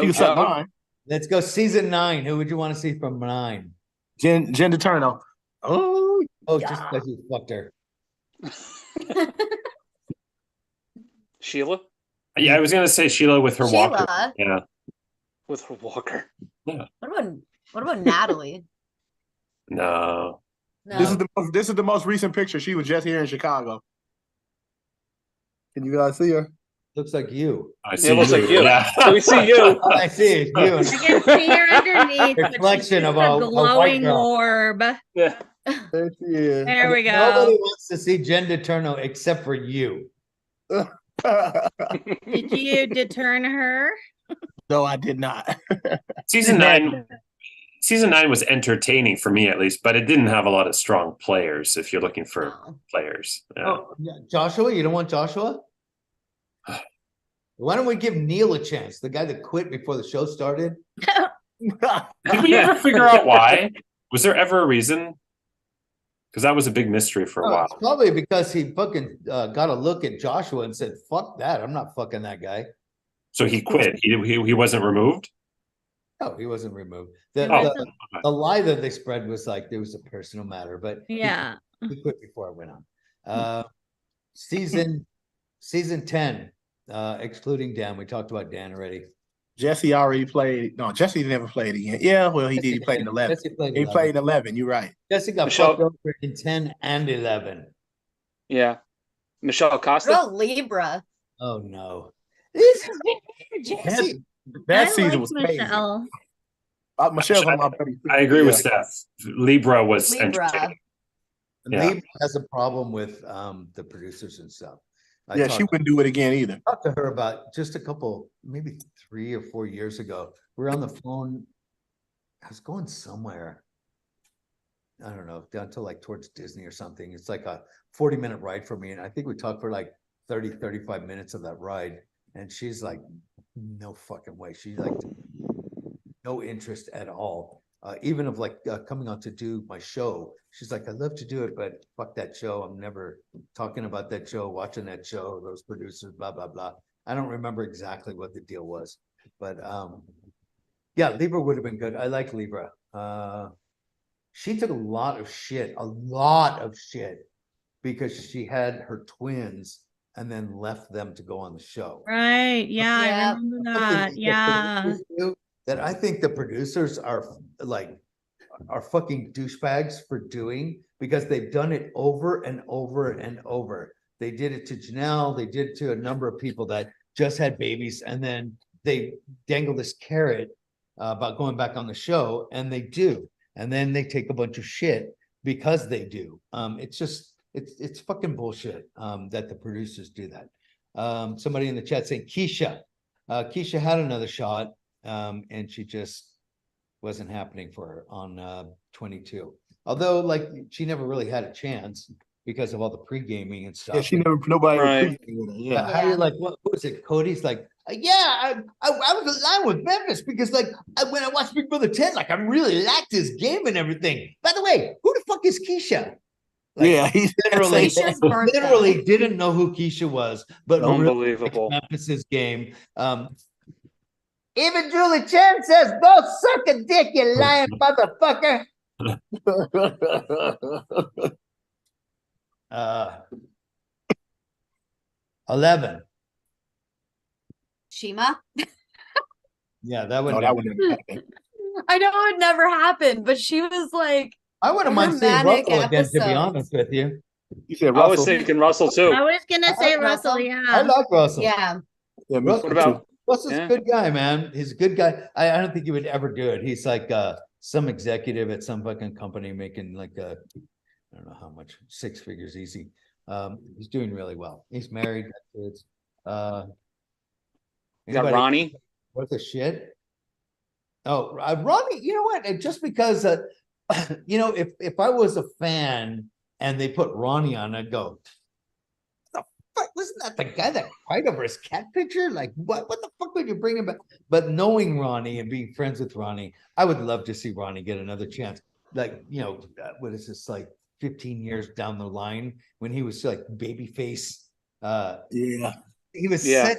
She was at 9. Let's go season 9. Who would you want to see from 9? Jen DeTurno. Oh, Just because you fucked her. Sheila Yeah, I was gonna say Sheila with her walker. Sheila. Yeah. with her walker. What about Natalie? No. No. this is the most recent picture. She was just here in Chicago. Can you guys see her? Looks like you. I see It looks like you. Yeah. So we see you. All I see is you. I can see her underneath. but she's Reflection of just a white glowing girl. orb. Yeah. There she is. There we Nobody go. wants to see Jen DeTurno except for you. Did you deturn her? No, I did not. Season 9 was entertaining for me at least, but it didn't have a lot of strong players if you're looking for No. players. Yeah. Oh, yeah. Joshua, you don't want Joshua? Why don't we give Neil a chance? The guy that quit before the show started. Did we ever figure out why? Was there ever a reason? Because that was a big mystery for a Oh, while. it's probably because he fucking got a look at Joshua and said, "Fuck that! I'm not fucking that guy." So he quit. He wasn't removed. No, he wasn't removed. It Oh. wasn't- The lie that they spread was like there was a personal matter, but Yeah. he quit before I went on. Season 10, excluding Dan. We talked about Dan already. Jesse already played. No, Jesse never played again. Yeah, well, he did. He played in 11. Jesse played He 11. played in 11. You're right. Jesse got Michelle- fucked over in 10 and 11. Yeah. Michelle Costa. What about Libra? Oh no. This is Jesse. That I season like was crazy. Michelle. Michelle's on my buddy. I agree with Yeah. Steph. Libra was Libra. entertaining. And Yeah. Lee has a problem with the producers and stuff. I Yeah, talked, she wouldn't do it again either. talked to her about just a couple, maybe 3 or 4 years ago. We were on the phone. I was going somewhere. I don't know, down to like towards Disney or something. It's like a 40-minute ride for me. And I think we talked for like 35 minutes of that ride. And she's like, no fucking way. She's like, no interest at all. Even of like coming on to do my show. She's like, I'd love to do it, but fuck that show. I'm never talking about that show, watching that show, those producers, blah, blah, blah. I don't remember exactly what the deal was, but yeah, Libra would have been good. I like Libra. She took a lot of shit, because she had her twins and then left them to go on the show. Right. Yeah, I Yeah. remember Something that. the Yeah. producers do that I think the producers are fucking douchebags for doing, because they've done it over and over and over. They did it to Janelle. They did it to a number of people that just had babies, and then they dangle this carrot about going back on the show, and they do, and then they take a bunch of shit because they do. It's just it's fucking bullshit that the producers do that. Somebody in the chat saying Keisha had another shot, and she just wasn't happening for her on 22. Although, like, she never really had a chance because of all the pre-gaming and stuff. Yeah, she never nobody Right. appreciated her. Yeah. How you like, what was it? Cody's like, yeah, I was aligned with Memphis because, like, when I watched Big Brother 10, like, I really liked his game and everything. By the way, who the fuck is Keisha? Like, Yeah, he's literally, Keisha's birthday. literally didn't know who Keisha was, but really Unbelievable. liked Memphis's game. Even Julie Chen says, "Go suck a dick, you lying motherfucker." 11. Shima. Yeah, that would. No, that would never happen. I know it would never happen, but she was like, I wouldn't mind seeing manic Russell again, to be episodes. honest with you. You said I was Russell. thinking Russell too. I was gonna say Russell, I yeah. like Russell. yeah. Yeah, me Russell, What about Russell's yeah. a good guy, man. He's a good guy. I don't think he would ever do it. He's like some executive at some fucking company making like I don't know how much, 6 figures easy. He's doing really well. He's married, got kids. You got Anybody Ronnie? worth a shit? Oh, Ronnie, you know what? Just because you know, if I was a fan and they put Ronnie on, I'd go, the fuck, wasn't that the guy that cried over his cat picture? Like, what the fuck would you bring him back? But knowing Ronnie and being friends with Ronnie, I would love to see Ronnie get another chance. Like, you know, what is this, like 15 years down the line when he was like babyface? Yeah. He was Yeah.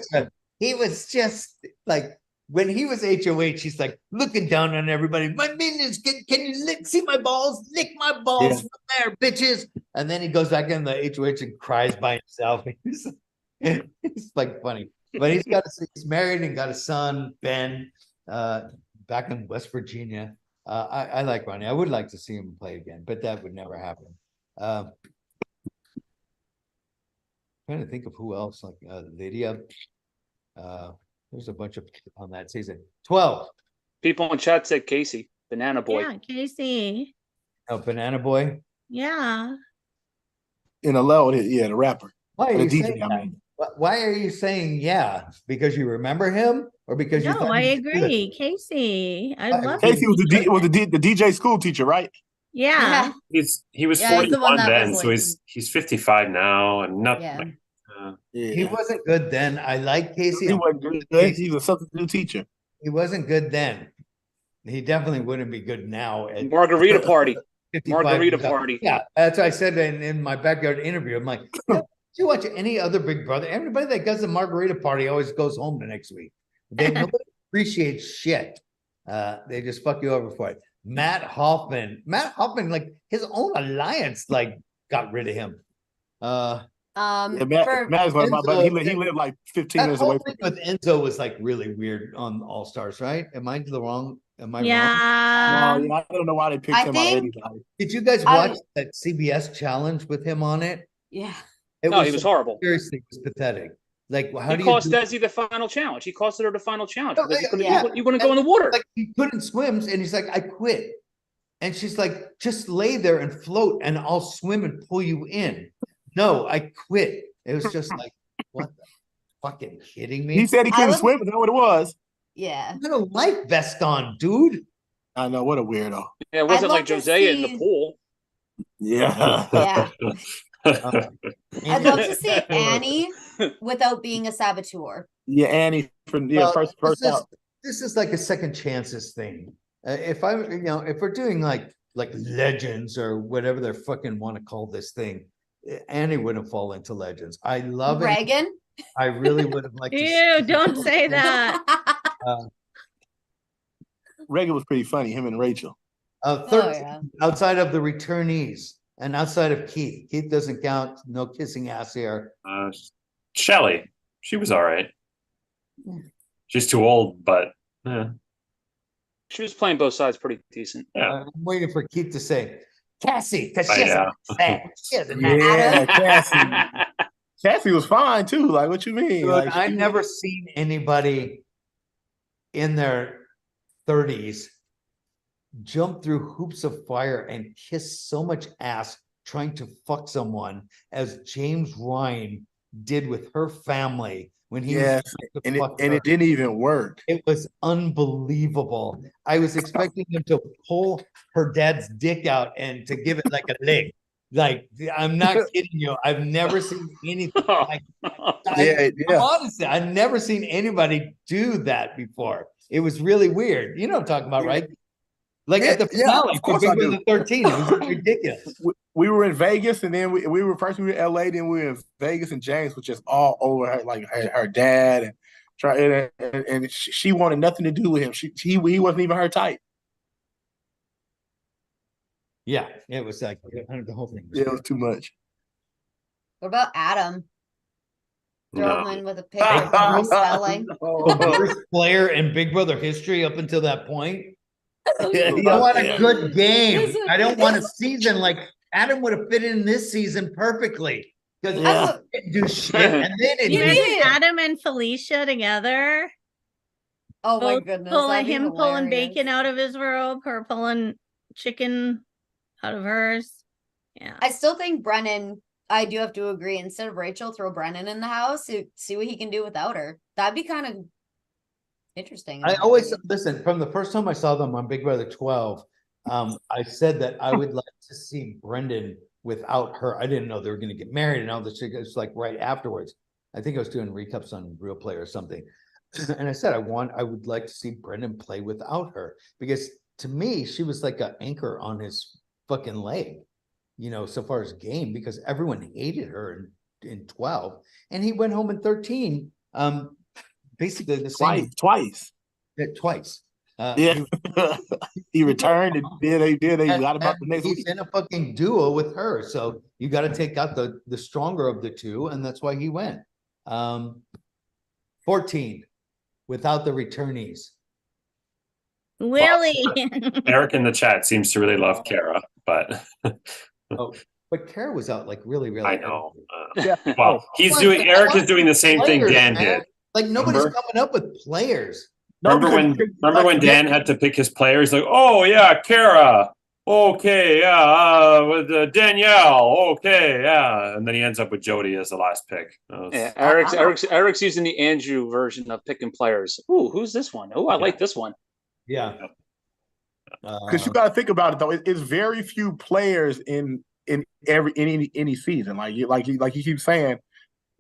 he was just like, when he was HOH, he's like looking down on everybody. My minions, can you see my balls? Lick my balls from there, bitches. And then he goes back in the HOH and cries by himself. It's like funny. But he's married and got a son, Ben, back in West Virginia. I like Ronnie. I would like to see him play again, but that would never happen. Trying to think of who else, like Lydia. There's a bunch of people on that season. 12. People in chat said Casey, Banana Boy. Yeah, Casey. Oh, Banana Boy. Yeah. In a low, yeah, the rapper. Why are The you DJ, saying I that? mean. Why are you saying yeah? Because you remember him, or because you No, thought I he was good? agree. Casey. I love Casey him. was the DJ school teacher, right? Yeah. Yeah. He was Yeah, he's the one 41 that then, was, so like- he's 55 now, and not. Yeah. Yeah. He wasn't good then. I like Casey. He wasn't good. He was a substitute teacher. He wasn't good then. He definitely wouldn't be good now. At Margarita Party. 55 Margarita years old. Party. Yeah, that's what I said in my backyard interview. I'm like, do you watch any other Big Brother? Everybody that does a margarita party always goes home the next week. Nobody appreciates shit. They just fuck you over for it. Matt Hoffman, like his own alliance, like got rid of him. Yeah, For Matt is one of my buddies. Enzo- He lived like 15 That minutes whole away thing from with Enzo was like really weird on All Stars, right? Am I wrong? Am I wrong? Yeah. me. No, I don't know why they picked I him out of think- anybody. Did you guys I- watch that CBS challenge with him on it? yeah. No, he was horrible. Seriously, it was pathetic. Like, how He do cost you do- Desi the final challenge. He costed her the final challenge No, because he couldn't, yeah. he wouldn't go in the water. like he couldn't swim, and he's like, I quit. And she's like, just lay there and float, and I'll swim and pull you in. No, I quit. It was just like, what the fucking kidding me? He said he I couldn't would- swim, but that's what it was. Yeah. Put a life vest on, dude. I know, what a weirdo. Yeah, it wasn't love like to Jose in the see- pool. Yeah. Yeah. I'd love to And- see Annie without being a saboteur. Yeah, Annie from Well, first this is- out. This is like a second chances thing. If we're doing like legends or whatever they fucking want to call this thing, Annie wouldn't fall into legends. I love it. Reagan. I really would have liked to. Ew, don't say that. Reagan was pretty funny, him and Rachel. 13 yeah. outside of the returnees and outside of Keith. Keith doesn't count. No kissing ass here. Shelly, she was all right. She's too old, but She was playing both sides pretty decent. yeah. I'm waiting for Keith to say Cassie, because Oh, she yeah. doesn't Yeah, Cassie. Cassie was fine too. Like, what you mean? Dude, Like, I've never seen anybody in their 30s jump through hoops of fire and kiss so much ass trying to fuck someone as James Ryan did with her family when he Yes, was trying to and fuck it her. didn't even work. It was unbelievable. I was expecting him to pull her dad's dick out and to give it like a lick. Like, I'm not kidding you. I've never seen anything like honestly, I've never seen anybody do that before. It was really weird. You know what I'm talking about, right? Like at the finale of for course Big I do. Brother 13, it was ridiculous. We were in Vegas, and then we were first we were in LA, then we were in Vegas, and James was just all over her, like her dad, and trying, and she wanted nothing to do with him. He wasn't even her type. Yeah, it was like the whole thing. Yeah, it was too much. What about Adam? Throw him No. in with a picture of spelling. The worst player in Big Brother history up until that point. Yeah, I want a good game. Listen. I don't want a season like Adam would have fit in this season perfectly. Because Yeah. he didn't do shit, and they didn't do Imagine shit. Adam and Felicia together. Oh my Both goodness. pulling that'd be him pulling hilarious. bacon out of his robe, her pulling chicken out of hers. Yeah. I still think Brennan, I do have to agree. Instead of Rachel, throw Brennan in the house, see what he can do without her. That'd be kind of interesting. in I my always opinion. listen from the first time I saw them on Big Brother 12. I said that I would like to see Brendan without her. I didn't know they were going to get married and all this shit. It was like right afterwards. I think I was doing recaps on Real Play or something, and I said I would like to see Brendan play without her because to me she was like an anchor on his fucking leg, you know, so far as game because everyone hated her in 12, and he went home in 13. Basically the same Twice. twice. Yeah, he returned and they got about the and next he's week. in a fucking duo with her, so you got to take out the stronger of the two, and that's why he went. 14 without the returnees. Willie. Eric in the chat seems to really love Kara, but But Kara was out like really I know. Yeah. Well, Eric is doing the same thing Players, Dan man. did. Like nobody's Remember? coming up with players. Remember when Dan had to pick his players? Like, oh yeah, Kara. Okay, yeah, with Danielle. Okay, yeah, and then he ends up with Jody as the last pick. Yeah, Eric's using the Andrew version of picking players. Ooh, who's this one? Oh, I like this one. Yeah. Because you got to think about it though. It's very few players in any season. Like you keep saying,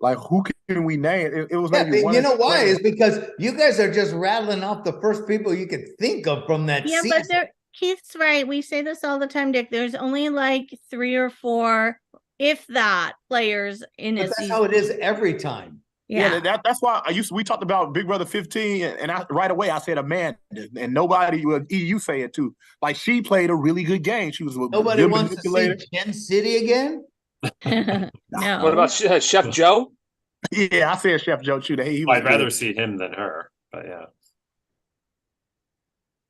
like who can we name? It was maybe one. You know why? player. Is because you guys are just rattling off the first people you could think of from that Yeah, season. but Keith's right. We say this all the time, Dick. There's only like 3 or 4, if that, players in But a that's season. how it is every time. Yeah. That's why we talked about Big Brother 15, and right away I said Amanda, and nobody you say it too. Like she played a really good game. She was a Nobody good wants to see manipulator. Gen City again. No. What about Chef Joe? Yeah, I said Chef Joe too. He was I'd rather good. see him than her, but yeah.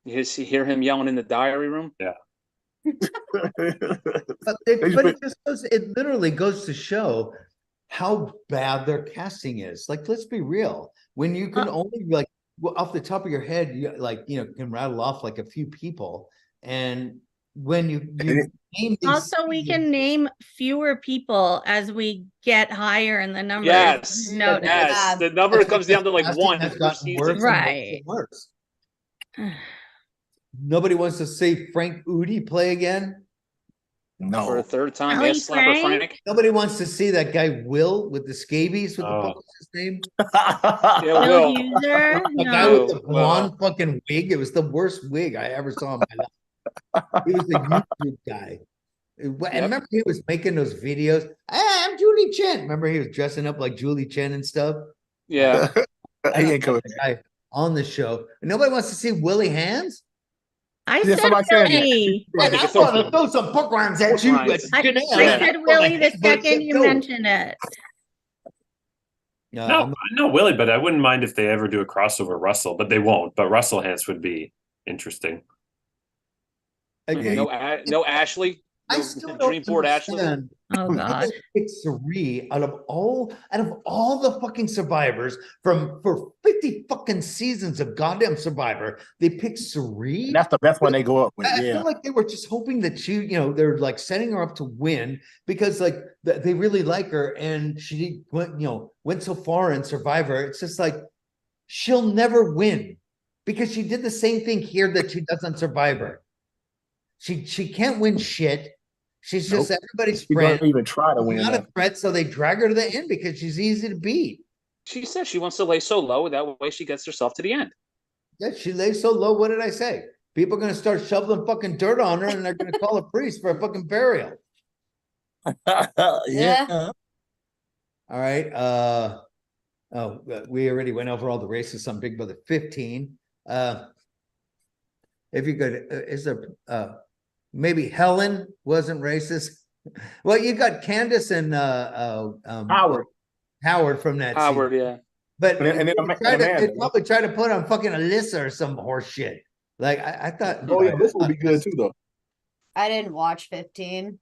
You hear him yelling in the diary room? Yeah. But it literally goes to show how bad their casting is. Like, let's be real. When you can only like off the top of your head, you can rattle off like a few people, and when you name these Also, we can name fewer people as we get higher in the numbers. Yes. Notice. Yes. The number comes down to like casting one has per gotten season. worse and worse Right. and worse. Nobody wants to see Frank Udi play again. For a No. third time. Ellie Yes, Slapper Frank? Frank. Nobody wants to see that guy Will with the scabies. What the fuck was his name? Yeah, Will Will. User? The guy No. with the blonde fucking wig. It was the worst wig I ever saw in my life. He was the YouTube guy. And remember he was making those videos. Hey, I'm Julie Chen. Remember he was dressing up like Julie Chen and stuff. Yeah. He ain't coming. The guy on the show. And nobody wants to see Willie Hands. I Yeah, said somebody said that. Willie. And I want to throw some bookworms at you. Bookworms. I Janelle. said Willie the second you mentioned it. No, Willie, but I wouldn't mind if they ever do a crossover Russell, but they won't. But Russell Hance would be interesting. Okay. No Ashley. I No still dream don't board Ashley. understand Oh why God. they picked Suri out of all the fucking survivors for 50 fucking seasons of goddamn Survivor. They picked Suri. And that's the best one they go up with. I Yeah. feel like they were just hoping that they're like setting her up to win because like they really like her and she went so far in Survivor. It's just like she'll never win because she did the same thing here that she does on Survivor. She can't win shit. She's just everybody's She friend. don't even try to win. Not a threat, so they drag her to the end because she's easy to beat. She says she wants to lay so low that way she gets herself to the end. Yeah, she lays so low. What did I say? People are gonna start shoveling fucking dirt on her, and they're gonna call a priest for a fucking burial. Yeah. All right. We already went over all the races on Big Brother 15. If you could, is there maybe Helen wasn't racist? Well, you got Candace and Howard from that Howard, season. yeah. But And then they probably try to put on fucking Alyssa or some horse shit. Like I thought. Oh yeah, this will be good too though. I didn't watch 15.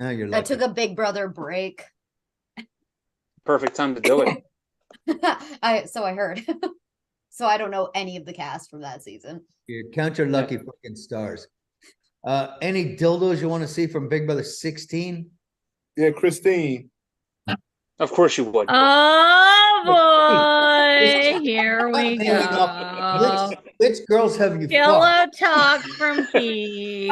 Oh, you're I lucky. took a Big Brother break. Perfect time to do it. So I heard. So I don't know any of the cast from that season. You count your lucky fucking stars. Any dildos you want to see from Big Brother 16? Yeah, Christine. Of course you would. Oh boy, here we go. Which girls have you Pillow fucked? talk from P.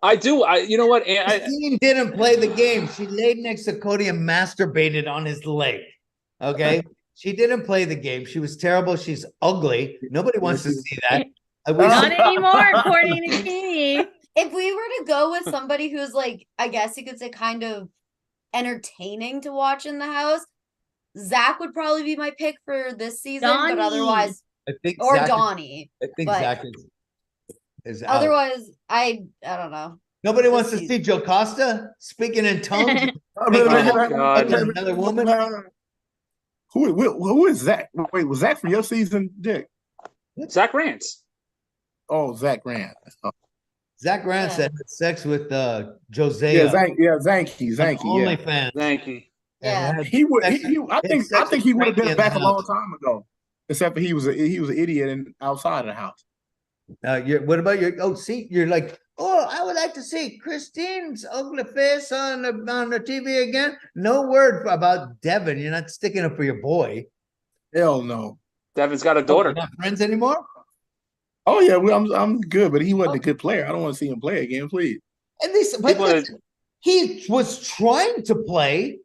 I do. You know what? Christine didn't play the game. She laid next to Cody and masturbated on his leg. Okay? She didn't play the game. She was terrible. She's ugly. Nobody wants to see that. Not anymore, according to P. If we were to go with somebody who's like, I guess you could say kind of entertaining to watch in the house, Zach would probably be my pick for this season, Donnie. but otherwise, I think or Zach Donnie. I think but Zach is out. Otherwise, I don't know. Nobody wants to see Joe Costa speaking in tongues. Oh, God. Another woman. Who is Zach? Wait, was Zach from your season, Dick? Zach Rance. Oh, Zach Rand. Oh. Zach Rance had sex with Josea. Yeah, Zanky. Only Yeah. fan. Thank you. Yeah. He would. I think he would have been Frankie back in a the long house. time ago. Except for he was an idiot and outside of the house. What about your? Oh, see, you're like, oh, I would like to see Christine's ugly face on the TV again. No word about Devin. You're not sticking up for your boy. Hell no. Devin's got a daughter. You're not friends anymore. Oh yeah, I'm good, but he wasn't a good player. I don't want to see him play again, please. At least, but listen, he was trying to play.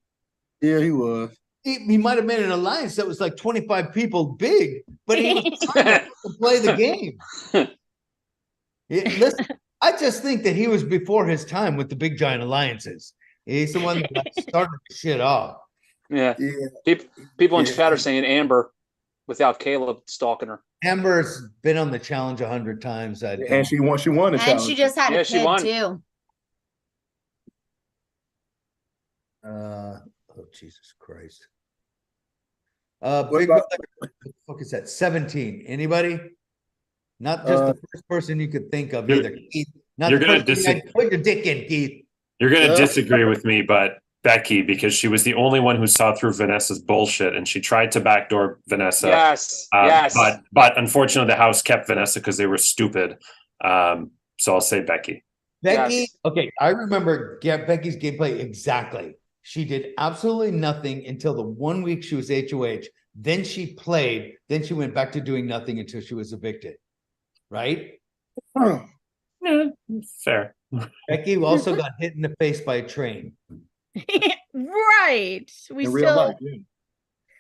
Yeah, he was. He might have made an alliance that was like 25 people big, but he was trying to play the game. Listen, I just think that he was before his time with the big giant alliances. He's the one that started the shit off. Yeah. Yeah. People in chat are saying Amber without Caleb stalking her. Amber's been on the challenge 100 times. And she won the And challenge. she just had Yeah, a she kid won. too. Oh Jesus Christ! What Big about- Brother, what the fuck is that? 17. Anybody? Not just the first person you could think of either. Keith. Not you're the gonna first thing I'd put your dick in, Keith. You're going to disagree with me, but Becky, because she was the only one who saw through Vanessa's bullshit, and she tried to backdoor Vanessa. Yes. But unfortunately, the house kept Vanessa because they were stupid. So I'll say Becky. Becky, Yes. okay, I remember Becky's gameplay exactly. She did absolutely nothing until the 1 week she was HOH. Then she played. Then she went back to doing nothing until she was evicted. Right? Yeah, fair. Becky also got hit in the face by a train. Right. We In real still life, yeah.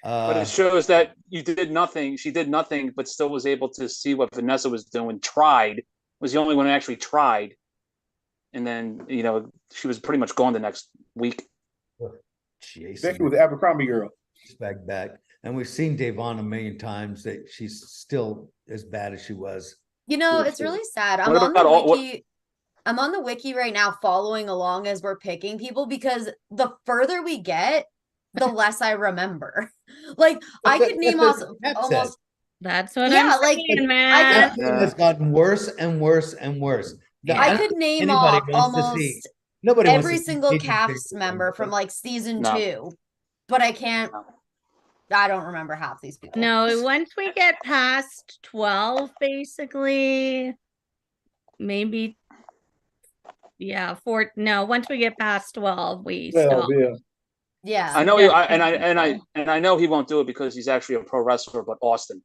But it shows that you did nothing. She did nothing, but still was able to see what Vanessa was doing. Tried. Was the only one who actually tried. And then, she was pretty much gone the next week. Jason, Becky was the Abercrombie girl. back. And we've seen Davon a million times that she's still as bad as she was. It's really sad. I'm What on about the wiki. I'm on the wiki right now following along as we're picking people because the further we get, the less I remember. Like I could name also almost that's what Yeah, I'm like, saying, man. That thing has gotten worse and worse and worse. I could name Anybody off wants to see- almost Nobody wants every to see single Cajun cast Fingers. member from like season No. 2, but I can't. No. I don't remember half these people. No, once we get past 12, basically, maybe, yeah, once we get past 12, we stop. Yeah. I know Yeah. I know he won't do it because he's actually a pro wrestler, but Austin.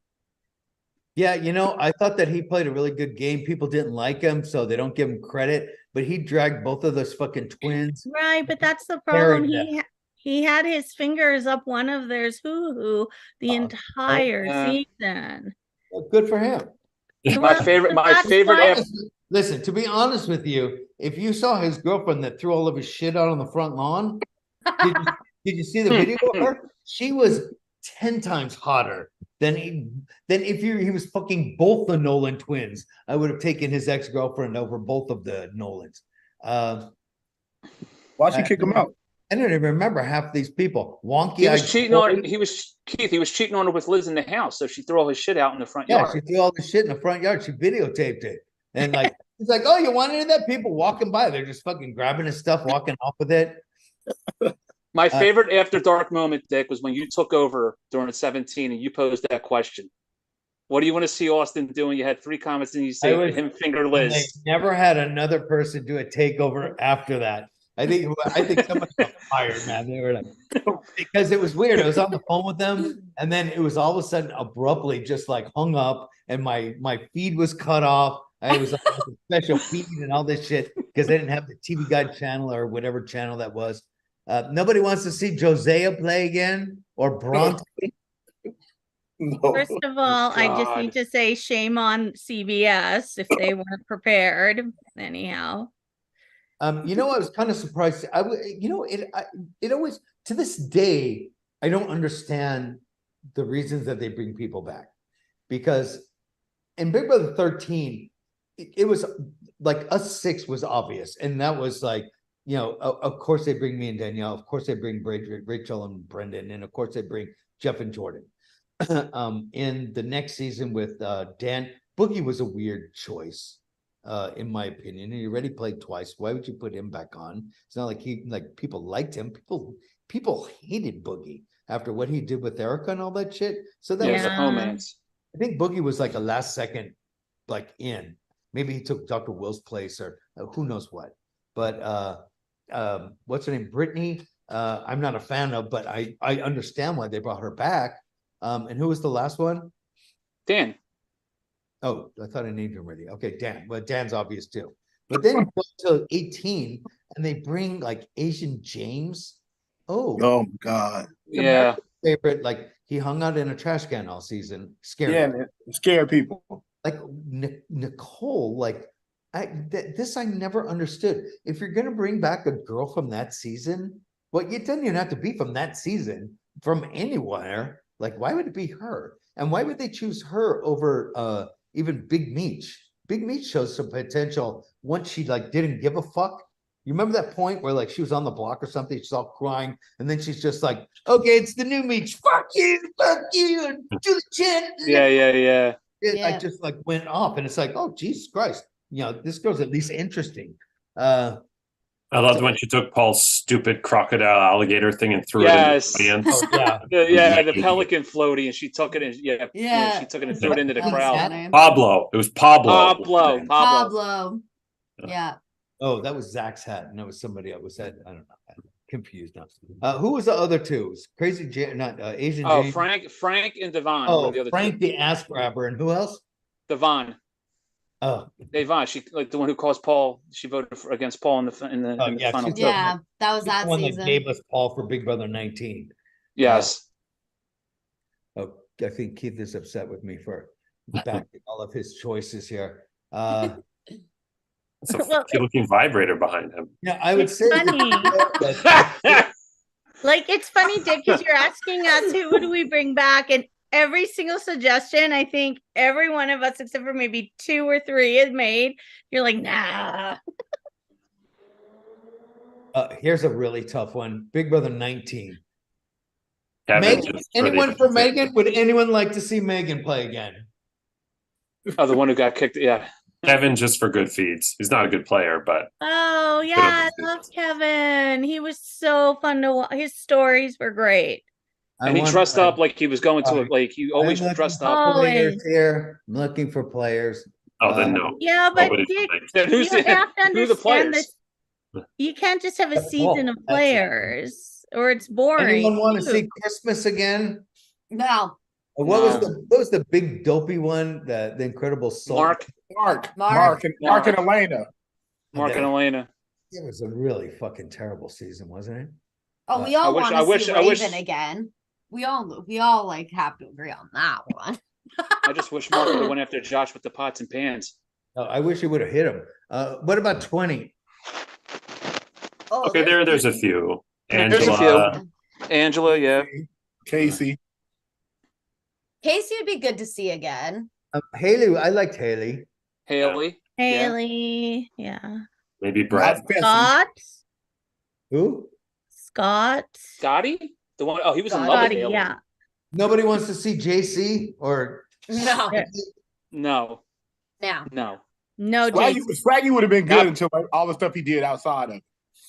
Yeah, I thought that he played a really good game. People didn't like him, so they don't give him credit. But he dragged both of those fucking twins. Right, but that's the Carried problem. them. He had his fingers up one of theirs hoo-hoo the entire yeah. season. Well, good for him. My favorite Listen, to be honest with you, if you saw his girlfriend that threw all of his shit out on the front lawn, did you see the video of her? She was 10 times hotter than if he was fucking both the Nolan twins. I would have taken his ex-girlfriend over both of the Nolans. Why'd she kick him out? I don't even remember half these people. Wonky. He was cheating on. He was cheating on her with Liz in the house, so she threw all his shit out in the front Yeah, yard. she threw all the shit in the front yard. She videotaped it, and like he's like, "Oh, you want any of that?" People walking by, they're just fucking grabbing his stuff, walking off with it. My favorite after dark moment, Dick, was when you took over during 17 and you posed that question. What do you want to see Austin doing? You had 3 comments and you say him finger They Liz. never had another person do a takeover after that. I think somebody got fired, man. They were like, because it was weird. I was on the phone with them, and then it was all of a sudden abruptly just like hung up, and my feed was cut off. I was on a special feed and all this shit because they didn't have the TV Guide channel or whatever channel that was. Nobody wants to see Josiah play again or Bronte. No. First of all, I just need to say shame on CBS if they weren't prepared. Anyhow. I was kind of surprised. It always, to this day, I don't understand the reasons that they bring people back, because in Big Brother 13, it was like us 6 was obvious, and that was like, of course they bring me and Danielle, of course they bring Rachel and Brendan, and of course they bring Jeff and Jordan. In the next season with Dan, Boogie was a weird choice. In my opinion, and he already played twice. Why would you put him back on? It's not like people liked him. People hated Boogie after what he did with Erica and all that shit. So that was a romance. I think Boogie was like a last second, like in. Maybe he took Dr. Will's place or who knows what. But what's her name? Brittany. I'm not a fan of, but I understand why they brought her back. And who was the last one? Dan. Oh, I thought I named him already. Okay, Dan. Well, Dan's obvious too. But then you go to 18 and they bring like Asian James. Oh my God. Yeah. Favorite, like he hung out in a trash can all season. Scared. Yeah, man. Scared people. Like Nicole, like this I never understood. If you're gonna bring back a girl from that season, well, it doesn't even have to be from that season, from anywhere. Like, why would it be her? And why would they choose her over even Big Meech? Big Meech shows some potential once she like didn't give a fuck. You remember that point where like she was on the block or something, she's all crying, and then she's just like, okay, it's the new Meech, fuck you, and do the chin. Yeah. I just like went off, and it's like, oh Jesus Christ, this girl's at least interesting. I loved when she took Paul's stupid crocodile alligator thing and threw it in the audience. Oh, the pelican floaty, and she took it and she took it and threw it into the crowd. Pablo. It was Pablo. Pablo. Yeah. Oh, that was Zach's hat, and that was somebody else said. I don't know. I'm confused now. Who was the other two? Crazy not Asian. Oh, James. Frank and Devon. Oh, the other Frank two. the ass grabber, and who else? Devon. Oh, Devon. She like the one who caused Paul. She voted against Paul in the final. Yeah, that was that one season. that gave us Paul for Big Brother 19. Yes. Oh, I think Keith is upset with me for backing all of his choices here. It's a funky looking vibrator behind him. Yeah, I would say. Funny. Like, it's funny, Dick, because you're asking us who do we bring back, and every single suggestion, I think every one of us, except for maybe 2 or 3, has made. You're like, nah. Here's a really tough one. Big Brother 19. Kevin, Megan, anyone for Megan? Would anyone like to see Megan play again? Oh, the one who got kicked. Yeah. Kevin just for good feeds. He's not a good player, but Oh Good on yeah, the I love feeds. Kevin. He was so fun to watch. His stories were great. And he dressed up like he was going to it. Like he always dressed up. Always. Players here. I'm looking for players. oh, then no. Yeah, but Nobody's Dick, playing. Then who's you have to who are the understand players? this. You can't just have a That's season all. of That's it. players, or it's boring. Anyone want to too. see Christmas again? No, What No. was the big dopey one? The Incredible Soul. Mark Mark and Elena. and Elena. It was a really fucking terrible season, wasn't it? oh, we I all wish- want I to wish- see I wish- Raven again. We all like have to agree on that one. I just wish Mark would have went after Josh with the pots and pans. Oh, I wish he would have hit him. What about 20? Oh, Okay, there's a few. There's a Angela. Angela, yeah. Casey. Casey would be good to see again. Haley, I liked Haley. Haley. Haley, yeah. Maybe Brett. Not Fessy. Scott, Who? Scott, Scotty? The one he was in love with Scotty, Haley. yeah. Nobody wants to see JC or No, Yeah. No, now no. No, Swaggy, Jason. Swaggy would have been good Not- until all the stuff he did outside of.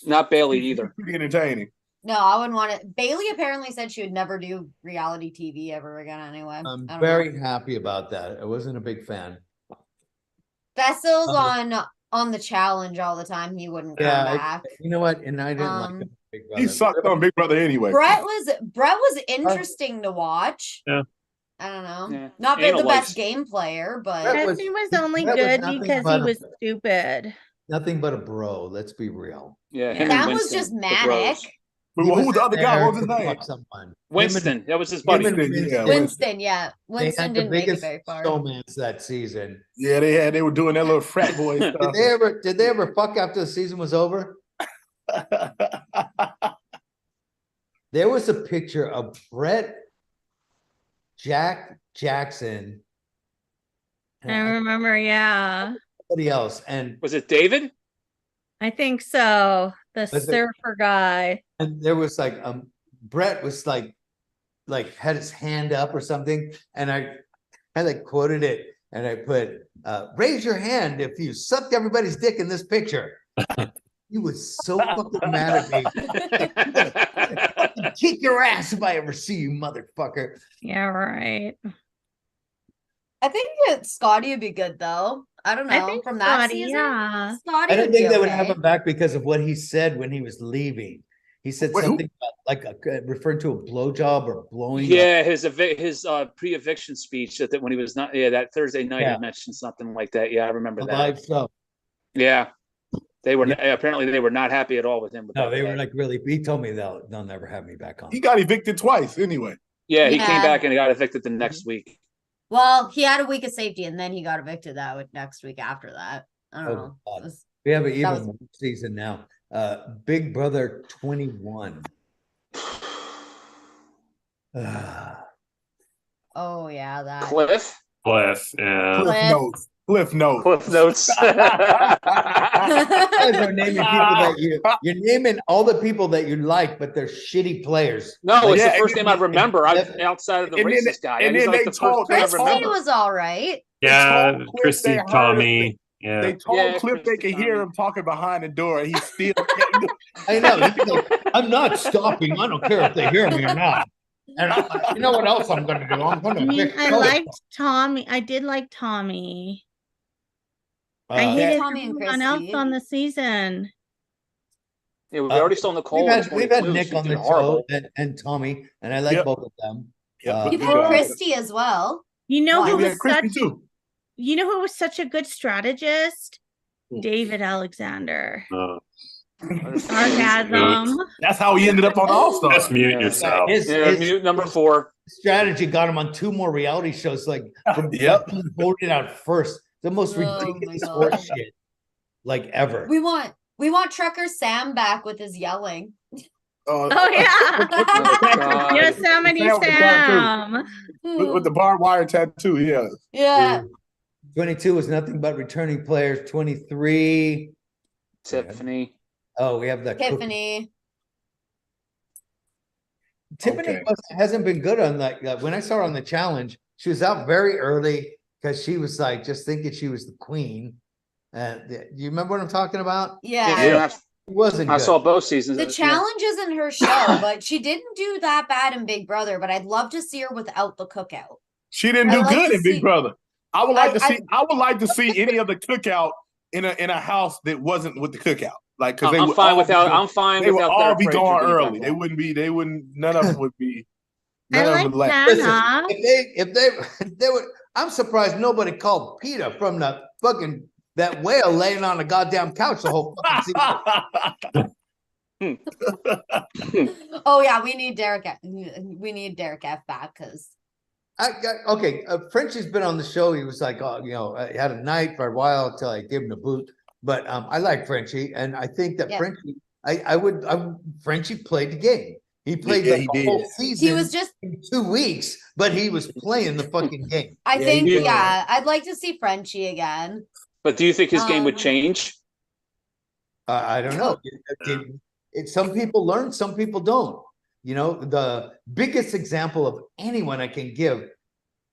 Not Bailey either. Pretty entertaining. no, I wouldn't want it. Bailey apparently said she would never do reality TV ever again. Anyway, I'm I don't know. very happy about that. I wasn't a big fan. Vessel's on the challenge all the time. He wouldn't come Yeah, back. you know what? And I didn't like him. Big He Brother. sucked on Big Brother anyway. Brett was interesting to watch. Yeah. I don't know. Yeah. Not been the Analyze. best game player, but Brett was- Jesse was only that was good nothing because but he a- was stupid. Nothing but a bro. Let's be real. Yeah, Yeah. him and that was Winston, just the manic. bros. But He who was the other guy? there What was his to name? fuck someone. Winston, that was his Him buddy. and Winston, yeah. Winston, yeah. They Winston had the didn't make it biggest very far. showmans that season. Yeah, they were doing that little frat boy Did stuff. Did they ever fuck after the season was over? There was a picture of Brett, Jackson, I remember, yeah. somebody else, and Was it David? I think so. The Was it- surfer guy. there was like Brett was like had his hand up or something, and I like quoted it, and I put raise your hand if you sucked everybody's dick in this picture. He was so fucking mad at me. Kick your ass if I ever see you, motherfucker. Yeah, right. I think that Scotty would be good though. I don't know. I think From that Scotty, season, yeah. Scotty I don't would be think they would okay. have him back because of what he said when he was leaving. He said Wait, who? something about, like referred to a blowjob or blowing. Yeah, his pre-eviction speech that when he was not that Thursday night Yeah. he mentioned something like that. Yeah, I remember a that. live show. Yeah, they were apparently they were not happy at all with him. With No, that they were guy. like really. He told me they'll never have me back on. He got evicted twice anyway. Yeah, he Yeah. came back and he got evicted the next week. Well, he had a week of safety, and then he got evicted next week after that. I don't Oh, know. God. It was- We have an That even was- worse season now. Big Brother 21. oh yeah, that. Cliff Yeah. Cliff Notes. Cliff notes. You guys are naming people that you're naming all the people that you like, but they're shitty players. No, it's Yeah, the first and name I remember and- outside of the and then- racist guy. and He's then like they the told- first name I Christy remember. was all right. Yeah, told Cliff Christy, they heard Tommy. Yeah. They told Yeah, Cliff they Christy could hear Tommy. him talking behind the door, and he still. I know. He's like, I'm not stopping. I don't care if they hear me or not. And you know what else I'm going to do? I'm going to. I mean, I liked Tommy. I did like Tommy. I hated Tommy and everyone else Christy. on the season. Yeah, we already saw Nicole. We've in had 22. Nick She on the did horrible. show and Tommy, and I like Yep. both of them. You've Yeah. had Christy as well. You know Why? who we had was Christy such too. you know who was such a good strategist? Who? David Alexander. Sarcasm. Sarcasm. That's how he ended up on All Star. Just mute Yeah. yourself. Yeah, mute number 4. strategy got him on 2 more reality shows. Like, from Yep. being voted out first, the most Oh my ridiculous God. horse shit, like ever. We want Trucker Sam back with his yelling. Oh yeah. God. Yosemite Sam with the tattoo. Sam. With the barbed wire tattoo, yeah. Yeah. 22 was nothing but returning players. 23. Tiffany. Oh, we have that. Tiffany. Tiffany Okay. hasn't been good on that. When I saw her on the challenge, she was out very early. because she was like just thinking she was the queen. You remember what I'm talking about? Yeah. It wasn't I good. saw both seasons. The challenge isn't her show, but she didn't do that bad in Big Brother. But I'd love to see her without the cookout. She didn't I'd do like good to in Big see- Brother. I would like to see. I- I would like to see any of the cookout in a house that wasn't with the cookout. Like, because they I'm would fine all without. be, I'm fine they would without. all their be fridge or gone being early. back They on. wouldn't be. They wouldn't. None of them would be. I None of them like would like. Hannah. If they would, I'm surprised nobody called Peter from the fucking that whale laying on a goddamn couch the whole fucking season. Oh yeah, we need Derek. We need Derek F back because Okay, Frenchie's been on the show. He was like, oh, I had a night for a while until I gave him the boot. But I like Frenchie, and I think that Frenchie, Frenchie played the game. He played Yeah, the he whole did. season. he was just. in 2 weeks, but he was playing the fucking game. I Yeah, think he did. I'd like to see Frenchie again. But do you think his game would Um, change? I don't know. Some people learn, some people don't. The biggest example of anyone I can give,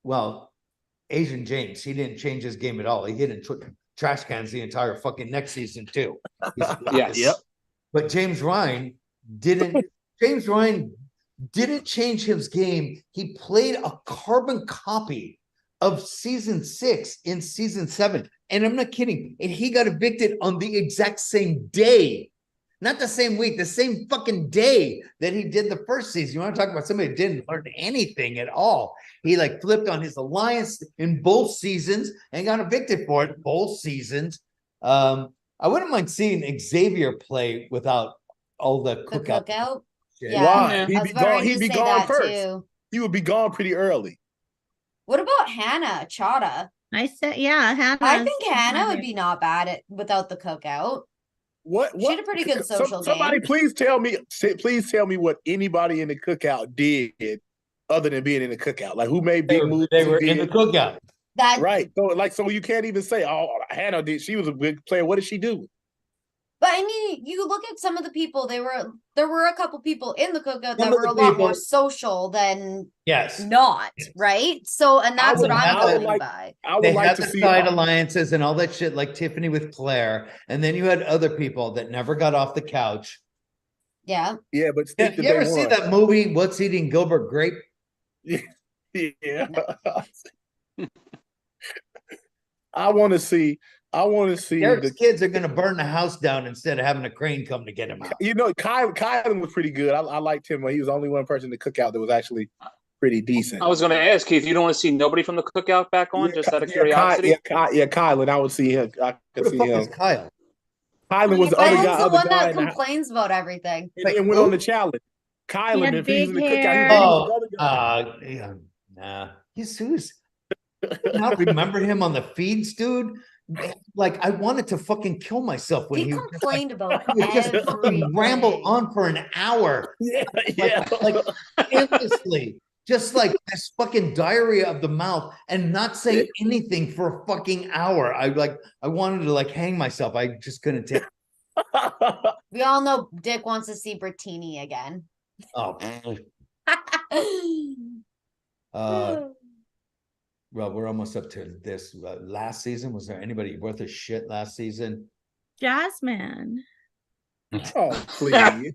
well, Asian James, he didn't change his game at all. He hid in trash cans the entire fucking next season too. Yes. Yep. But James Ryan didn't change his game. He played a carbon copy of season 6 in season 7. And I'm not kidding. And he got evicted on the exact same day. Not the same week, the same fucking day that he did the first season. You want to talk about somebody who didn't learn anything at all? He like flipped on his alliance in both seasons and got evicted for it both seasons. I wouldn't mind seeing Xavier play without all the The cookout. cookout. shit. Yeah. Why? Yeah. I He'd was be going gone. to He'd be say gone that first. too. He would be gone pretty early. What about Hannah Chada? I said, yeah, Hannah. I think Hannah would be not bad without the cookout. What? She had a pretty good social Somebody, game. please tell me what anybody in the cookout did other than being in the cookout. Like, who made big moves? They who were in the did- cookout. That Right. So you can't even say, oh, Hannah did. She was a big player. What did she do? But I mean, you look at some of the people. There were a couple people in the cookout Some that of were the a lot people- more social than Yes. not, right? So, and that's would- what I'm I would going like- by. I They would like had to the see. side alliances and all that shit, like Tiffany with Claire, and then you had other people that never got off the couch. Yeah, Yeah, but Yeah, stick to you ever day see one. that movie, What's Eating Gilbert Grape? Yeah. I want to see. Derek's the. kids are gonna burn the house down instead of having a crane come to get him out. Kylan was pretty good. I liked him. He was the only one person to cook out that was actually pretty decent. I was going to ask Keith. You don't want to see nobody from the cookout back on, just out of curiosity. Kylan. I would see him. I Who could the see fuck him. is Kyle? Kylan was the other Kylan's guy. the Other one guy that in the- complains about everything. and went on the challenge. Kylan, had if he was in the big cookout, hair. he was the other guy. Yeah, nah. Who's not remember him on the feeds, dude? Like I wanted to fucking kill myself when He he was complained about he would just fucking everything. ramble on for an hour. Yeah, yeah. Like endlessly. Just like this fucking diarrhea of the mouth and not say anything for a fucking hour. I wanted to like hang myself. I just couldn't take it. We all know Dick wants to see Bertini again. Oh, well, we're almost up to this. Last season, was there anybody worth a shit last season? Jasmine. Oh, please.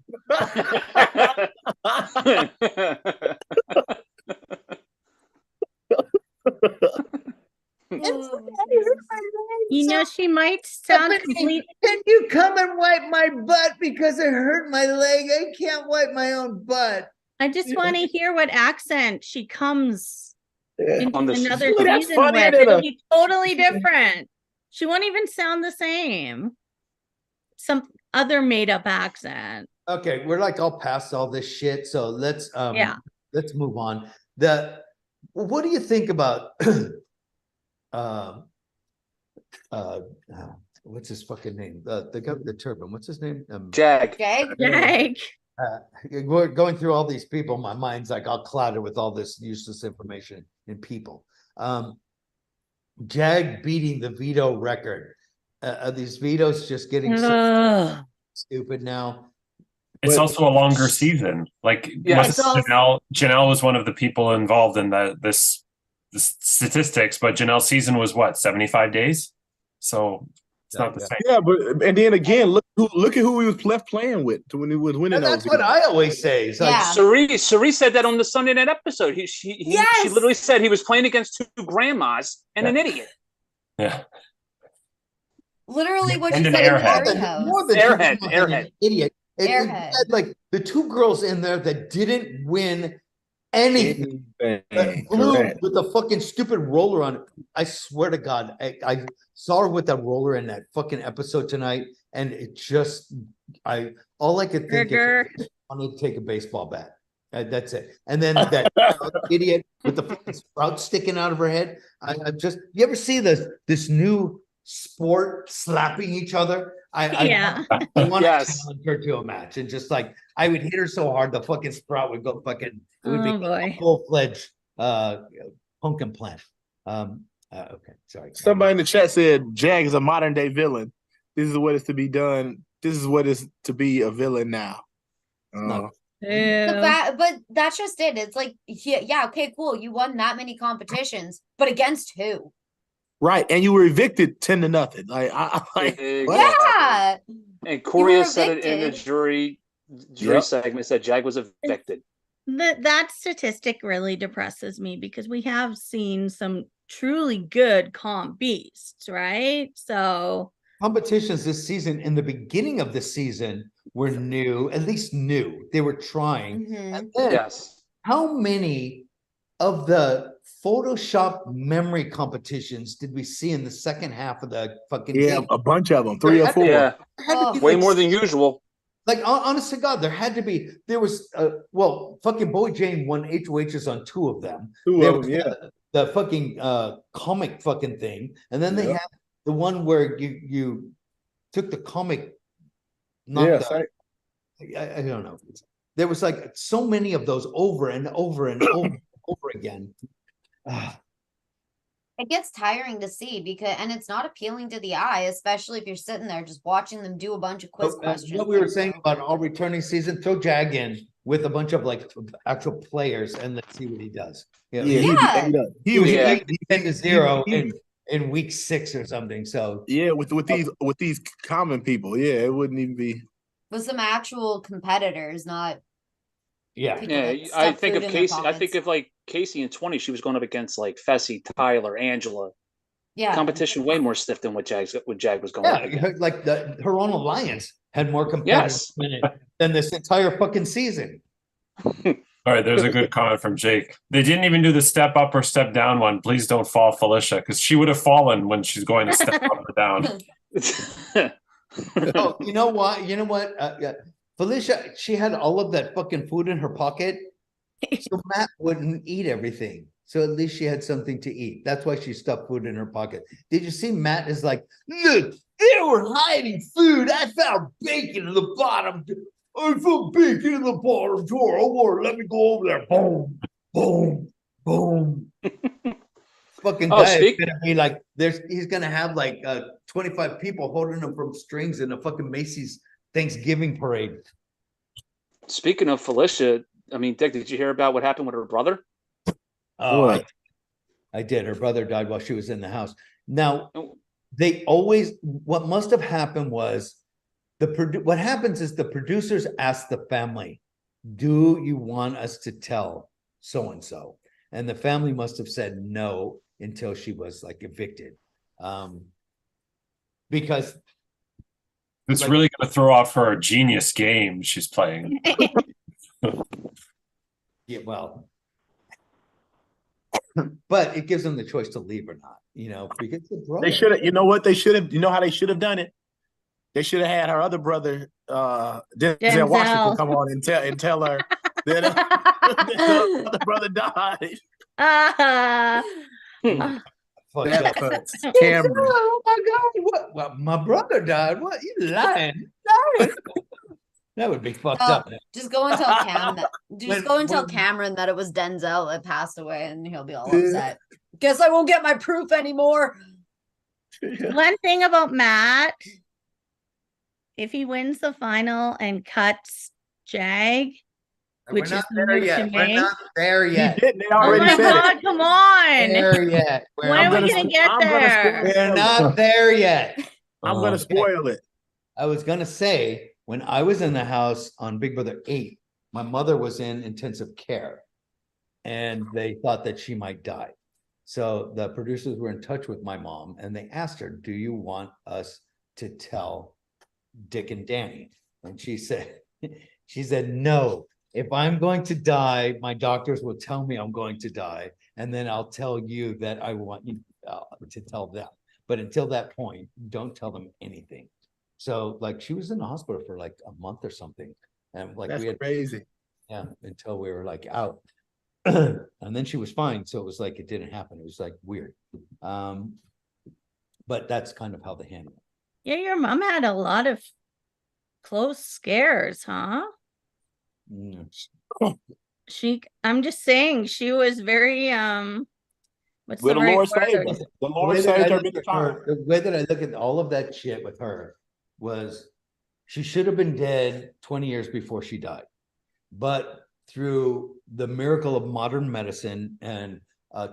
You know, she might sound complete. Can you come and wipe my butt because it hurt my leg? I can't wipe my own butt. I just want to hear what accent she comes into On the another Ooh, that's season funny, with. isn't It'll it? be totally different. She won't even sound the same. Some other made up accent. Okay, we're like all past all this shit, so let's Yeah. let's move on. What do you think about what's his fucking name? The guy with the turban. What's his name? Jag. Okay. Jake. We're going through all these people. My mind's like all clouded with all this useless information and people. Jag beating the veto record. Are these vetoes just getting so Ugh. stupid now? It's But- also a longer season. Like Yeah, wasn't it's also- Janelle was one of the people involved in this the statistics, but Janelle's season was what, 75 days? So it's not the same. Yeah, but and then again, look at who he was left playing with when he was winning And those. that's what I always say. It's like, Yeah. Cerise said that on the Sunday night episode. She Yes! literally said he was playing against two grandmas and an idiot. Yeah. Literally what And she an said in airhead. Harry House. more than Airhead, two- airhead. idiot. It Airhead. had, like the two girls in there that didn't win anything. Blue Correct. with the fucking stupid roller on it. I swear to God, I saw her with that roller in that fucking episode tonight, and it just, all I could think Grr. is I need to take a baseball bat. That's it. And then that idiot with the fucking sprout sticking out of her head. I just, you ever see this new sport slapping each other? Yeah. I want Yes. to challenge her to a match, and just like I would hit her so hard, the fucking sprout would go fucking. It would Oh be boy. full-fledged pumpkin plant. Okay, sorry. Somebody in the chat said Jag is a modern day villain. This is what is to be done. This is what is to be a villain now. No. But that's just it. It's like, yeah, okay, cool. You won that many competitions, but against who? Right, and you were evicted 10-0. Like, Exactly. Yeah. And Corey were said it in the evicted. jury Yep. segment, said Jag was evicted. That statistic really depresses me because we have seen some truly good comp beasts, right? So Competitions this season, in the beginning of the season, were new, at least new. They were trying. Mhm. And then, Yes. how many of the Photoshop memory competitions did we see in the second half of the fucking yeah, game? a bunch of them, 3 or 4. Yeah. There had to be, Way like, more than usual. Like, honest to God, there had to be. There was, fucking Boy Jane won HOHs on 2 of them. 2 There of was them, yeah. the fucking comic fucking thing, and then they Yep. had the one where you took the comic. Not Yeah, the, sorry. I don't know. There was like so many of those over and over and over and over again. Ah, It gets tiring to see and it's not appealing to the eye, especially if you're sitting there just watching them do a bunch of quiz so, questions. what we were saying about all returning season, throw Jag in with a bunch of like actual players, and let's see what he does. You know, Yeah, Yeah. he was Yeah. 10-0 in week 6 or something. So yeah, with these common people, yeah, it wouldn't even be. With some actual competitors, not yeah, people Yeah, that I stuff think food of in their Casey. I think pockets. of like Casey in 20. She was going up against like Fessy, Tyler, Angela. Yeah. Competition way more stiff than what Jag was going up against. like her own alliance had more competitors Yes. in it than this entire fucking season. All right, there's a good comment from Jake. They didn't even do the step up or step down one. Please don't fall, Felicia, because she would have fallen when she's going to step up or down. Oh, you know what? You know what? Yeah. Felicia, she had all of that fucking food in her pocket, so Matt wouldn't eat everything. So at least she had something to eat. That's why she stuffed food in her pocket. Did you see Matt is like, look, they were hiding food. I found bacon in the bottom. I found bacon in the bottom drawer. Oh, Lord, let me go over there. Boom, boom, boom. Fucking Oh, guy is speak- gonna be like, he's gonna have like 25 people holding him from strings in a fucking Macy's Thanksgiving parade. Speaking of Felicia, I mean, Dick, did you hear about what happened with her brother? Oh, What? I did. Her brother died while she was in the house. Now, Oh. they always, what must have happened was what happens is the producers ask the family, do you want us to tell so-and-so? And the family must have said no until she was like evicted. Because It's Like- really going to throw off her genius game she's playing. yeah, well, but it gives them the choice to leave or not, because the brother. They should have. You know what? They should have. You know how they should have done it. They should have had her other brother, Denzel Washington, come on and tell her that her other brother died. Fucked That up. hurts. Cameron. Oh my God! What? My brother died. What? You lying? That would be fucked Oh, up. Just go and tell When- Cameron that it was Denzel that passed away, and he'll be all Yeah. upset. Guess I won't get my proof anymore. One thing about Matt, if he wins the final and cuts Jag, which We're is not there new to yet. We're me. not there He yet. didn't. They Oh already my said it. God, come on. There yet. When We're are we gonna- gonna get I'm gonna there? We're not there yet. I'm gonna Okay. spoil it. I was gonna say, when I was in the house on Big Brother 8, my mother was in intensive care. And they thought that she might die. So the producers were in touch with my mom and they asked her, do you want us to tell Dick and Danny? And she said, no. If I'm going to die, my doctors will tell me I'm going to die. And then I'll tell you that I want you to tell them. But until that point, don't tell them anything. So like she was in the hospital for like a month or something. And like That's we had crazy. yeah, until we were like out. And then she was fine. So it was like it didn't happen. It was like weird. But that's kind of how they handle it. Yeah, your mom had a lot of close scares, huh? Mm. I'm just saying she was very what's Will the the right Lord save word? her? The The Lord way that I saved her look big at time. her, the way that I look at all of that shit with her was she should have been dead 20 years before she died. But through the miracle of modern medicine and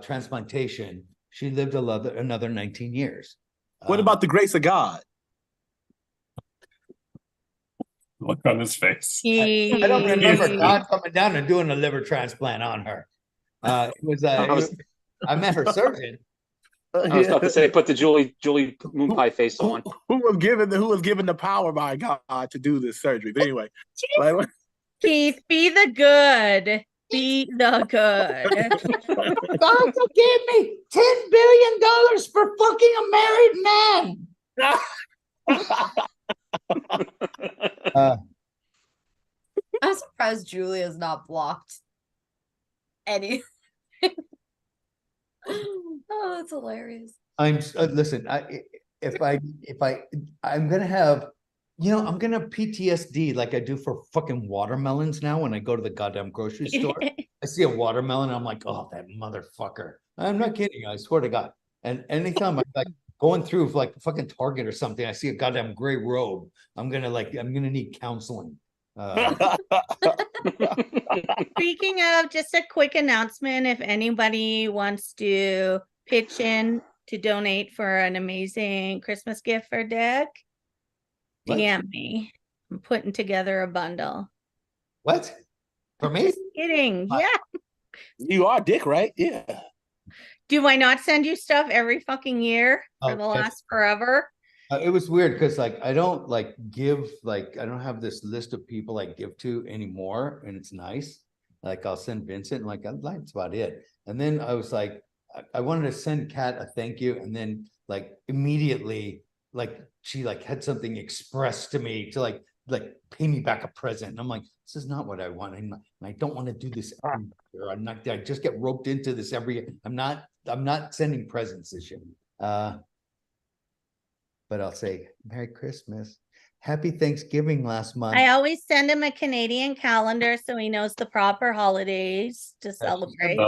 transplantation, she lived another 19 years. What about the grace of God? Look on his face. I don't remember He- God coming down and doing a liver transplant on her. It was I met her surgeon. I was about to say, put the Julie moon pie face on. Who was given the power by God to do this surgery? But anyway, like, Keith, be the good. Be the good. God gave me $10 billion for fucking a married man. I'm surprised Julia's not blocked any. Oh, that's hilarious. Listen, I'm gonna have, I'm gonna PTSD like I do for fucking watermelons now when I go to the goddamn grocery store. I see a watermelon, I'm like, oh, that motherfucker. I'm not kidding, I swear to God. And anytime I'm like going through like fucking Target or something, I see a goddamn gray robe, I'm gonna need counseling. Speaking of, just a quick announcement, if anybody wants to pitch in to donate for an amazing Christmas gift for Dick, What? DM me. I'm putting together a bundle. What? For me? Just kidding. What? Yeah. you are Dick, right? Yeah. Do I not send you stuff every fucking year for the Okay. last forever? It was weird because I don't I don't have this list of people I give to anymore, and it's nice. Like I'll send Vincent, and that's about it. And then I was like, I wanted to send Kat a thank you, and then immediately she had something expressed to me to pay me back a present. And I'm like, this is not what I want. And I don't want to do this every year. I just get roped into this every year. I'm not sending presents this year. But I'll say Merry Christmas, Happy Thanksgiving last month. I always send him a Canadian calendar so he knows the proper holidays to celebrate.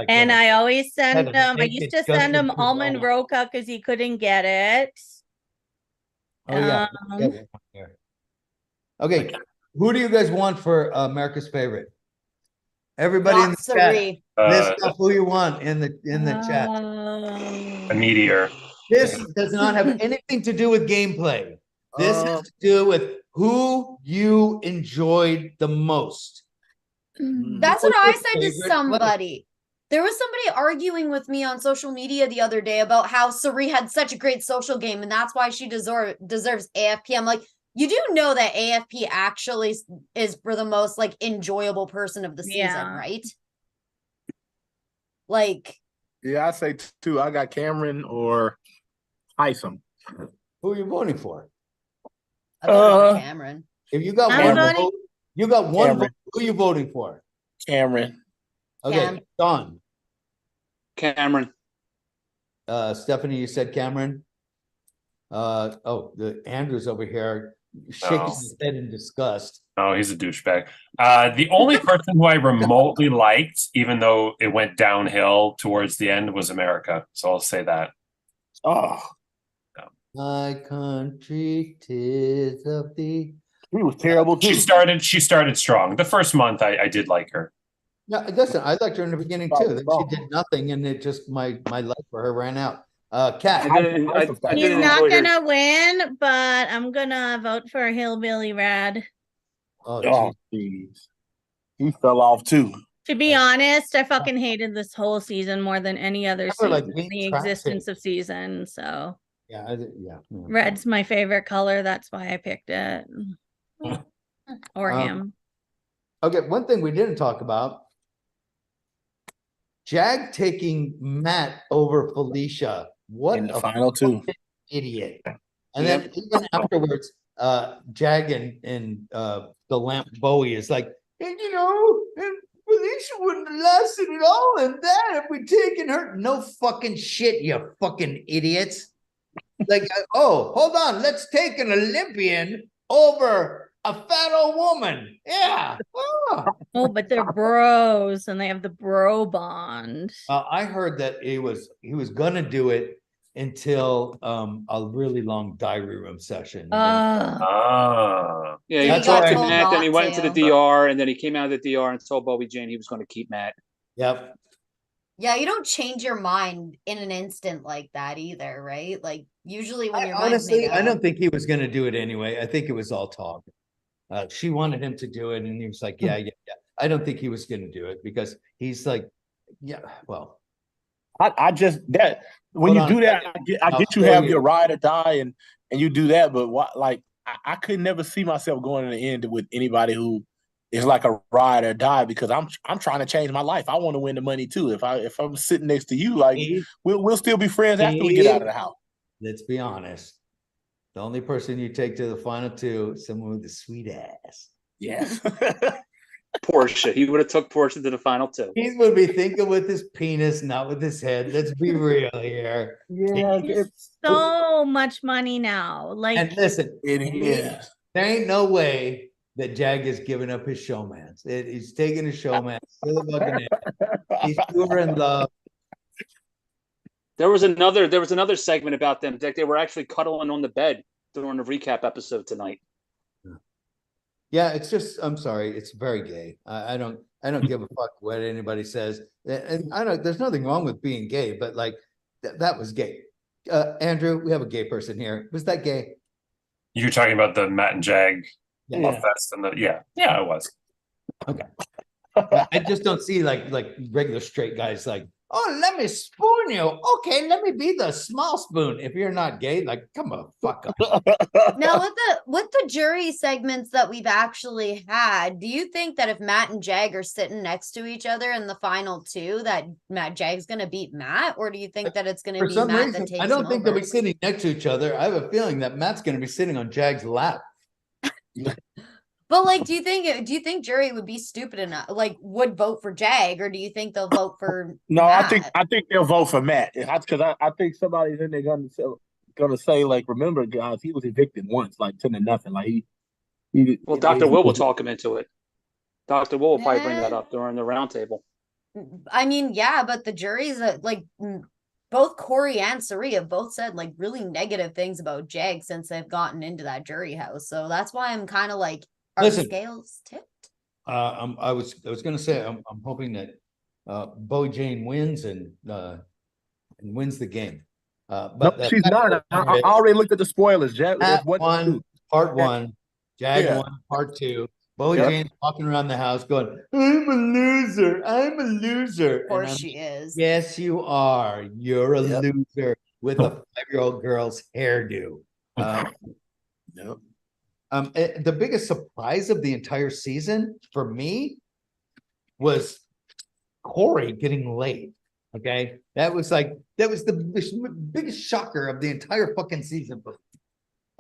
And I always send him, I used to send him almond roca because he couldn't get it. Oh yeah. Okay, who do you guys want for America's favorite? Everybody in the chat, list up who you want in the chat. A meteor. This does not have anything to do with gameplay. This has to do with who you enjoyed the most. That's what I said to somebody. There was somebody arguing with me on social media the other day about how Sari had such a great social game and that's why she deserves AFP. I'm like, you do know that AFP actually is for the most enjoyable person of the season, right? Yeah, I say two. I got Cameron or Isom. Who are you voting for? I voted for Cameron. If you got I'm one voting- vote, you got one Cameron. vote. Who are you voting for? Cameron. Okay, Cam. Don. Cameron. Stefanie, you said Cameron. The Andrew's over here shaking his head in disgust. Oh, he's a douchebag. The only person who I remotely liked, even though it went downhill towards the end, was America. So I'll say that. Oh, My country, 'tis of thee. He was terrible too. She started strong. The first month I did like her. No, listen, I liked her in the beginning Oh, too. Then oh. she did nothing, and it just my love for her ran out. Kat, I didn't He's not enjoy her. gonna win, but I'm gonna vote for Hillbilly Rad. oh, Oh, jeez. He fell off too. To be honest, I fucking hated this whole season more than any other I like season, being the trapped existence in- of season. So yeah, yeah. red's my favorite color. That's why I picked it. Or him. Okay, one thing we didn't talk about. Jag taking Matt over Felicia. What In the a final two. idiot. And then even afterwards, Jag and the lamp Bowie is like, and and Felicia wouldn't have lasted at all in that if we'd taken her. No fucking shit, you fucking idiots. Like, oh, hold on, let's take an Olympian over a fat old woman. Yeah. Oh, but they're bros and they have the bro bond. I heard that he was gonna do it until a really long diary room session. Ah. Yeah, he That's talked to why- Matt, then he not went to the to. DR, and then he came out of the DR and told Bobby Jane he was going to keep Matt. Yep. Yeah, you don't change your mind in an instant like that either, right? Like usually when your mind's Honestly, made I up. don't think he was gonna do it anyway. I think it was all talk. She wanted him to do it, and he was like, yeah. I don't think he was gonna do it because he's like, yeah, well. I just that when Hold you on do a that, second. I I'll get you show have you. your ride or die and you do that, but what like I could never see myself going in the end with anybody who is like a ride or die because I'm trying to change my life. I want to win the money too. If I'm sitting next to you, like Steve, we'll still be friends after we get out of the house. let's be honest. The only person you take to the final two is someone with a sweet ass. Yes. Portia. He would have took Portia to the final two. He would be thinking with his penis, not with his head. Let's be real here. Yeah, It's so much money now. Like And listen, it is. there ain't no way that Jag is giving up his showman. He's taking his showman. He's pure in love. There was another segment about them that they were actually cuddling on the bed during the recap episode tonight. Yeah, it's just, I'm sorry, it's very gay. I don't give a fuck what anybody says. And there's nothing wrong with being gay, but like that was gay. Andrew, we have a gay person here. Was that gay? You're talking about the Matt and Jag love Yeah. fest and yeah, it was. Okay. I just don't see like regular straight guys like, oh, let me spoon you. Okay, let me be the small spoon. If you're not gay, like, come on, fuck up. Now with the jury segments that we've actually had, do you think that if Matt and Jag are sitting next to each other in the final two, that Jag's gonna beat Matt, or do you think that it's gonna For be some Matt reason, that takes I don't him think they'll over? be sitting next to each other. I have a feeling that Matt's going to be sitting on Jag's lap. But like, do you think jury would be stupid enough, like would vote for Jag, or do you think they'll vote for No, Matt? I think they'll vote for Matt because I think somebody's in there gonna say like, remember guys, he was evicted once, like 10-0. Like he Well, Dr. Will talk him into it. Dr. Will probably bring that up during the roundtable. I mean, yeah, but the jury's both Corey and Sari have both said like really negative things about Jag since they've gotten into that jury house. So that's why I'm kind of like, are the Listen. scales tipped? I was going to say I'm hoping that Bo Jane wins and wins the game. But no, she's not. I already looked at the spoilers. Jack Matt one, won part one, Jag Yeah. won part two. Bo Yeah. Jane's walking around the house going, I'm a loser. I'm a loser. Of course And I'm, she is. yes, you are. You're a Yep. loser with a 5-year-old girl's hairdo. Yep. The biggest surprise of the entire season for me was Corey getting laid. Okay, that was the biggest shocker of the entire fucking season.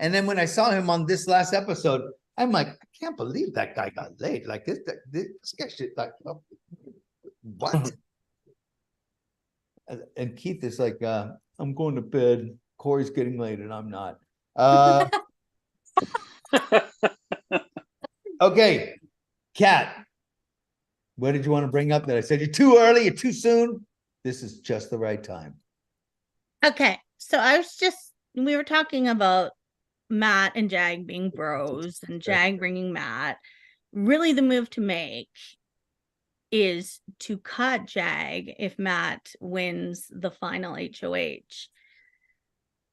And then when I saw him on this last episode, I'm like, I can't believe that guy got laid. Like this guy shit. Like, what? And Keith is like, I'm going to bed. Corey's getting laid, and I'm not. Okay, Kat, what did you want to bring up that I said you're too early, you're too soon? This is just the right time. Okay, so we were talking about Matt and Jag being bros and Jag bringing Matt, really the move to make is to cut Jag if Matt wins the final HOH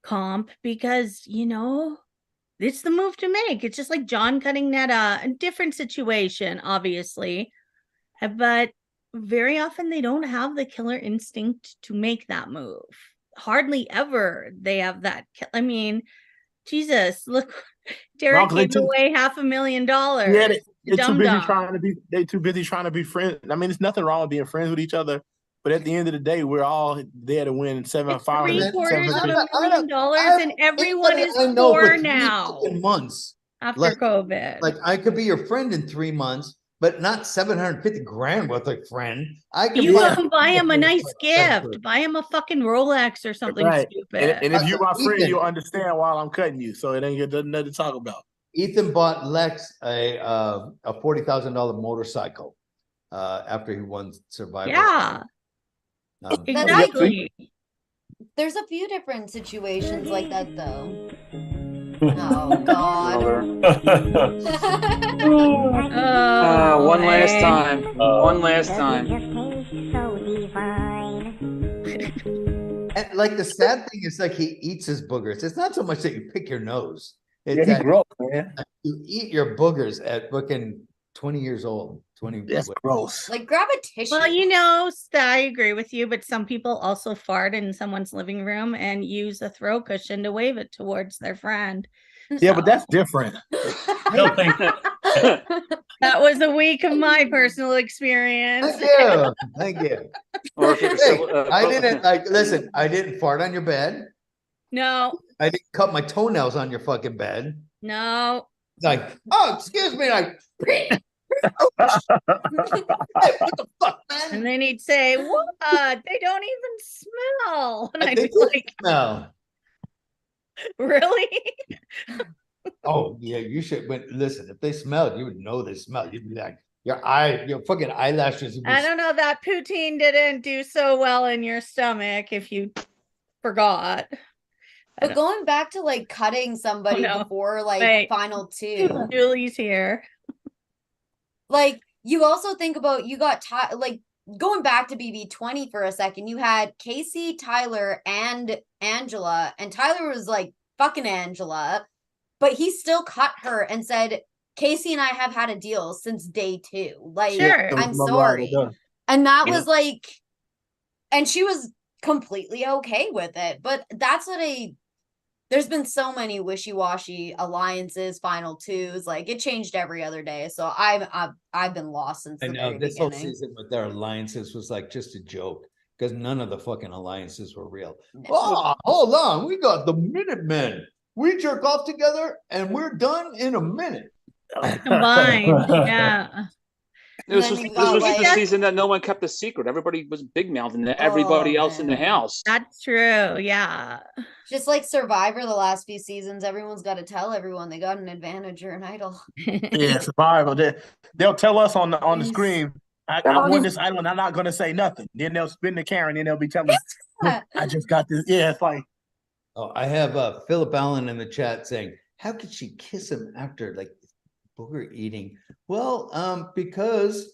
comp, because, you know, it's the move to make. It's just like John cutting Netta, a different situation, obviously, but very often they don't have the killer instinct to make that move. Hardly ever they have that. I mean, Jesus, look, Derek No, 'cause they gave away $500,000. Yeah, they're too busy Dum-dum. trying to be. They too busy trying to be friends. I mean, there's nothing wrong with being friends with each other, but at the end of the day, we're all there to win It's 700, $750,000 I- and everyone anybody is I know for poor 3 now fucking months. after like- COVID. Like I could be your friend in 3 months, but not 750 grand worth of friend. I can You buy- can buy him a nice expensive. gift. Buy him a fucking Rolex or something Right. stupid. And if you my friend, Ethan. you'll understand why I'm cutting you. So it ain't got nothing to talk about. Ethan bought Lex a $40,000 motorcycle after he won Survivor. Yeah, exactly. There's a few different situations like that though. Oh God. Oh, One last boy. time. One last time. And like the sad thing is like he eats his boogers. It's not so much that you pick your nose. It's that gross, man. you eat your boogers at fucking 20 years old. 20 That's gross. Like grab a tissue. Well, you know, I agree with you, but some people also fart in someone's living room and use a throw cushion to wave it towards their friend. Yeah, but that's different. I don't think That was a week of my personal experience. Thank you. Thank you. Or if you're Hey, so- I didn't listen, I didn't fart on your bed. No, I didn't cut my toenails on your fucking bed. no. Like, oh, excuse me, like hey, what the fuck, And man? then he'd say, "What? They don't even smell." And I'd They be do like, smell. "Really?" Oh, yeah, you should. But listen, if they smelled, you would know they smelled. You'd be like, your fucking eyelashes. Would be I don't know. That poutine didn't do so well in your stomach if you forgot. But going back to like cutting somebody no. before like Wait. final two, Julie's here. like you also think about you got like going back to BB20 for a second, you had Casey, Tyler, and Angela, and Tyler was like fucking Angela, but he still cut her and said, Casey and I have had a deal since day 2. Like, Sure. I'm sorry. And that was like, and she was completely okay with it. But that's what there's been so many wishy-washy alliances, final twos, like it changed every other day. So I've been lost since I the know very this whole beginning. season with their alliances was like just a joke because none of the fucking alliances were real. No. Oh, hold on, we got the Minutemen. We jerk off together and we're done in a minute. Combined. Yeah. This then was, you this got, was like- the season that no one kept a secret. Everybody was big mouthing to everybody else in the man. house. That's true. Yeah. Just like Survivor the last few seasons, everyone's got to tell everyone they got an advantage or an idol. Yeah, survival. They'll tell us on the Yes. screen, I won this idol and I'm not gonna say nothing. Then they'll spin the camera and then they'll be telling us, I just got this. Yeah, it's like Oh, I have Philip Allen in the chat saying, how could she kiss him after like booger eating? Well, because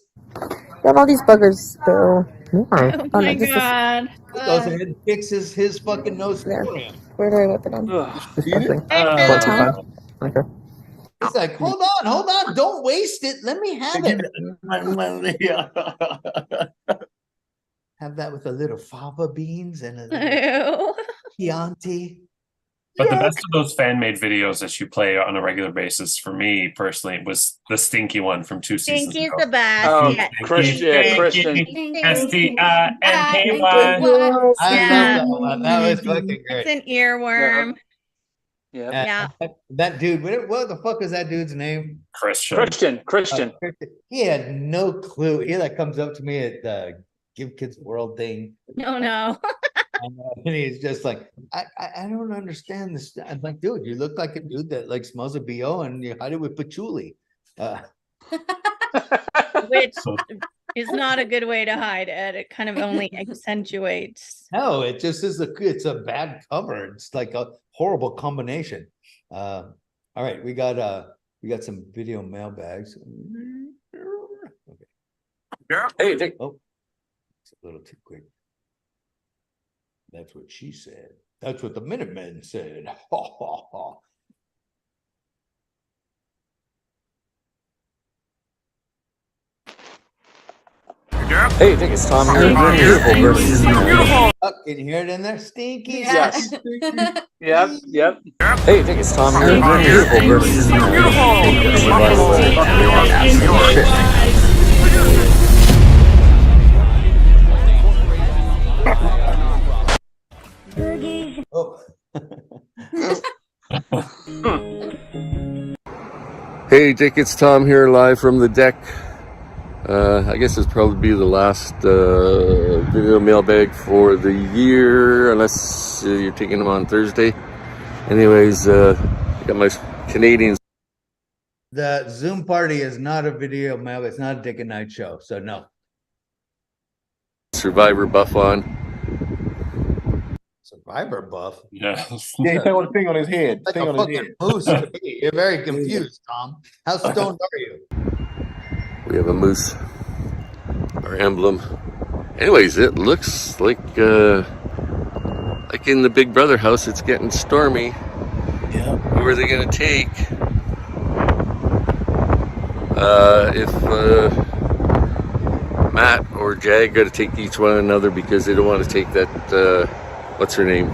Got all these buggers still. Oh my God. he goes ahead and fixes his fucking nose Yeah. for him. Where do I whip it on? Ugh. Disgusting. Hey, What Phil. time? Okay. He's like, hold on, don't waste it. Let me have it. yeah. Have that with a little fava beans and a little Ew. Chianti. But the best of those fan made videos that you play on a regular basis for me personally was the stinky one from 2 seasons Stinky's ago. the best. Oh, Yeah. Christian. STINKY. I Yeah. love that one. That was fucking It's great. an earworm. Yeah. Yeah. That dude, what the fuck is that dude's name? Christian. Christian. He had no clue. He like comes up to me at the Give Kids World thing. No. And he's just like, I don't understand this. I'm like, dude, you look like a dude that like smells a BO and you hide it with patchouli. Which is not a good way to hide it. It kind of only accentuates. No, it just is it's a bad cover. It's like a horrible combination. All right, we got some video mailbags. Okay. Hey, Dick. Oh, it's a little too quick. That's what she said. That's what the Minutemen said. Ha ha ha. Hey, Dick, it's Tom here. Beautiful versus. Oh, can you hear it in there? Stinky. Yes. Yep. Hey, Dick, it's Tom here. Beautiful versus. Oh. Hey Dick, it's Tom here live from the deck. I guess this probably be the last video mailbag for the year, unless you're taking them on Thursday. Anyways, got my Canadians. The Zoom party is not a video mail. It's not a Dick and Night show. So no. Survivor buff on. Survivor buff. Yeah. Yeah, he's got a thing on his head. Like Thing a on his fucking head. moose to me. You're very confused, Tom. How stoned are you? We have a moose, our emblem. Anyways, it looks like in the Big Brother house, it's getting stormy. Yeah. Who are they going to take? If Matt or Jag got to take each one another because they don't want to take that, what's her name?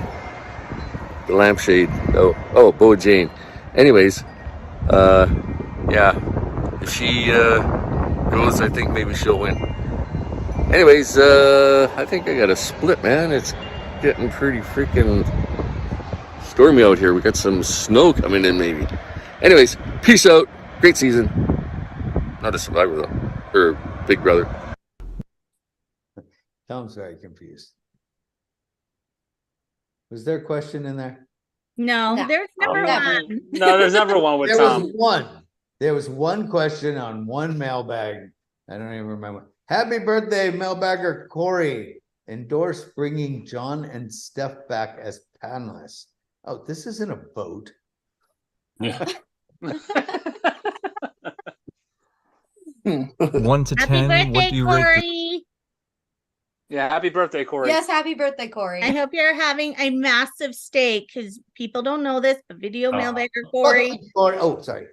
The lampshade. Oh, Bo Jane. Anyways, yeah, if she goes, I think maybe she'll win. Anyways, I think I got a split, man. It's getting pretty freaking stormy out here. We got some snow coming in, maybe. Anyways, peace out. Great season. Not a Survivor though, or Big Brother. Tom's very confused. Was there a question in there? No, No. there's never one. No, there's never one with There Tom. was one. There was one question on one mailbag. I don't even remember. Happy birthday, mailbagger Corey. Endorse bringing John and Steph back as panelists. Oh, this isn't a vote. Yeah. 1 to Happy 10, what birthday, do you rate Corey. Yeah, happy birthday, Corey. Yes, happy birthday, Corey. I hope you're having a massive steak because people don't know this, but video Oh. mailbagger Corey, Oh, sorry.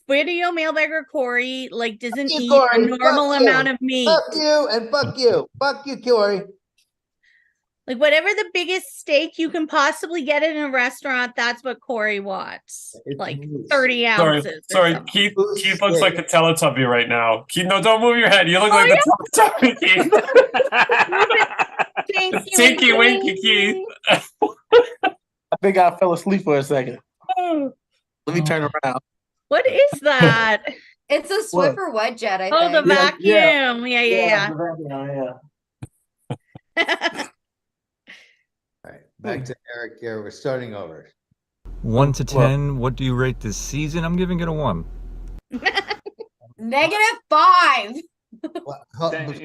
video mailbagger Corey, like doesn't You, eat Corey, a normal fuck you. amount of meat. Fuck you and fuck you. Fuck you, Corey. Like whatever the biggest steak you can possibly get in a restaurant, that's what Corey wants. It's Like moose. 30 Sorry, ounces. or sorry. something. Keith Who's looks like a Teletubby right now. Keith, no, don't move your head. You look like yeah. the Teletubby, Keith. Tinky Tinky winky. winky, Keith. I think I fell asleep for a second. Let me turn around. What is that? It's a Swiffer wet jet, I Oh, the think. vacuum. Yeah. Yeah. All right, back to Eric here. We're starting over. 1 to 10, what do you rate this season? I'm giving it a 1. -5.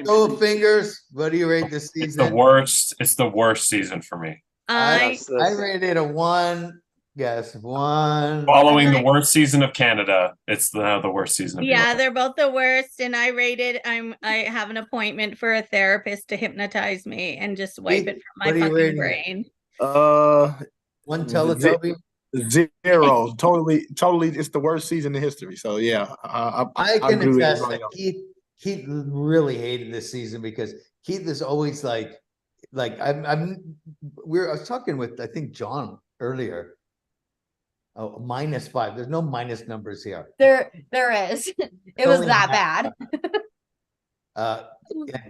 Show of fingers. What do you rate this It's the season? worst. It's the worst season for me. I I rated a 1. Yes, 1. Following the like- worst season of Canada, it's now the worst season of yeah, Europe. they're both the worst. And I have an appointment for a therapist to hypnotize me and just wipe it from my What are you fucking rating it? brain. 1 Teletubby. 0. Totally. It's the worst season in history. So yeah, I can agree with attest everybody that else. Keith really hated this season because Keith is always like I was talking with I think John earlier. Oh, -5. There's no minus numbers here. There is. It was Only that half. bad. Yeah,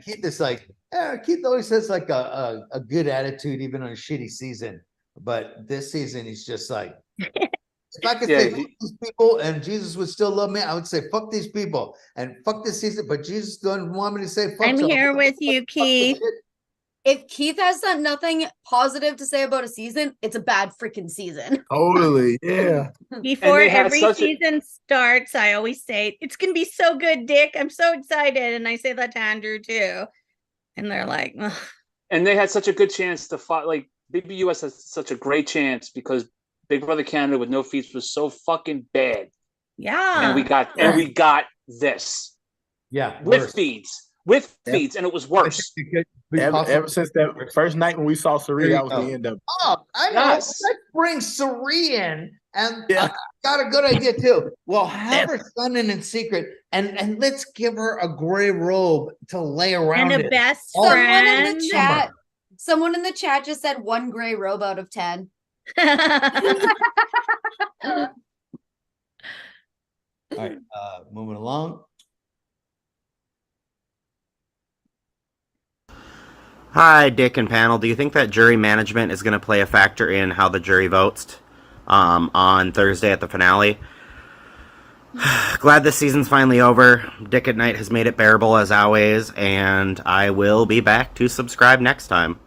Keith is like Keith always has like a good attitude even on a shitty season, but this season he's just like if I could say fuck these people and Jesus would still love me, I would say fuck these people and fuck this season, but Jesus don't want me to say fuck. I'm so here fuck with the you, shit. Keith. If Keith has done nothing positive to say about a season, it's a bad freaking season. Totally. Yeah. Before they had every such a- season starts, I always say, it's going to be so good, Dick. I'm so excited. And I say that to Andrew too. And they're like, ugh. And they had such a good chance to fight. Like BBUS has such a great chance because Big Brother Canada with no feeds was so fucking bad, Yeah. and we got this Yeah, with worse. feeds, and it was worse. Ever since that first night when we saw Sari, that was the end of it. Oh, I know. Yes. Let's bring Sari in, and Yeah. I got a good idea too. Well, have her son in secret, and let's give her a gray robe to lay around And a it. best Oh, friend. Someone in the chat just said 1 gray robe out of 10. All right, moving along. Hi, Dick and panel. Do you think that jury management is going to play a factor in how the jury votes on Thursday at the finale? Glad this season's finally over. Dick at Night has made it bearable as always, and I will be back to subscribe next time.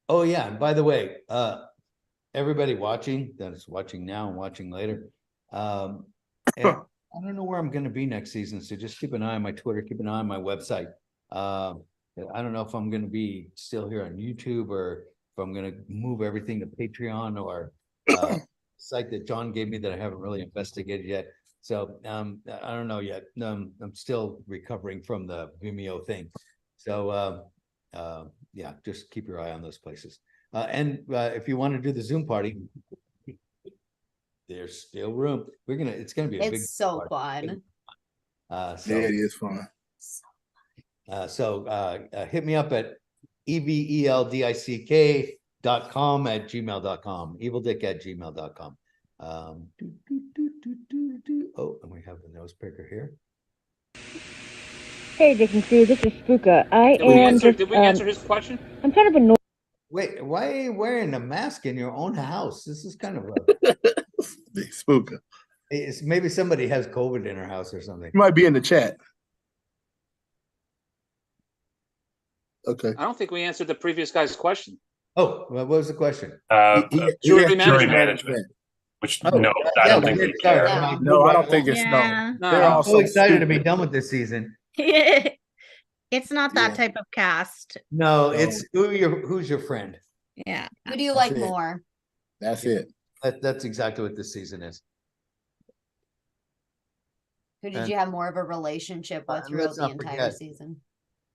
Oh yeah, and by the way, everybody watching that is watching now and watching later, and I don't know where I'm going to be next season, so just keep an eye on my Twitter, keep an eye on my website. I don't know if I'm going to be still here on YouTube or if I'm going to move everything to Patreon or site that John gave me that I haven't really investigated yet. So I don't know yet. I'm still recovering from the Vimeo thing. So yeah, just keep your eye on those places. And if you want to do the Zoom party, there's still room. It's gonna be a big so party. fun. Yeah, it is fun. So hit me up at EvelDick.com at gmail.com, EvelDick@gmail.com. Oh, and we have the nose picker here. Hey, Dick and Sue, this is Spooka. Did we answer his question? I'm kind of annoyed. Wait, why are you wearing a mask in your own house? This is kind of Spooka. Maybe somebody has COVID in her house or something. You might be in the chat. Okay. I don't think we answered the previous guy's question. Oh, what was the question? Jury management. Which Oh, no, I don't think we care. Yeah. No, I don't think it's Yeah. no. They're I'm all so excited to be stupid. done with this season. It's not that Yeah. type of cast. No, No. it's who's your friend. Yeah. Who do you That's like it. more? That's it. That's exactly what this season is. Who did And- you have more of a relationship with throughout let's the not entire forget. season?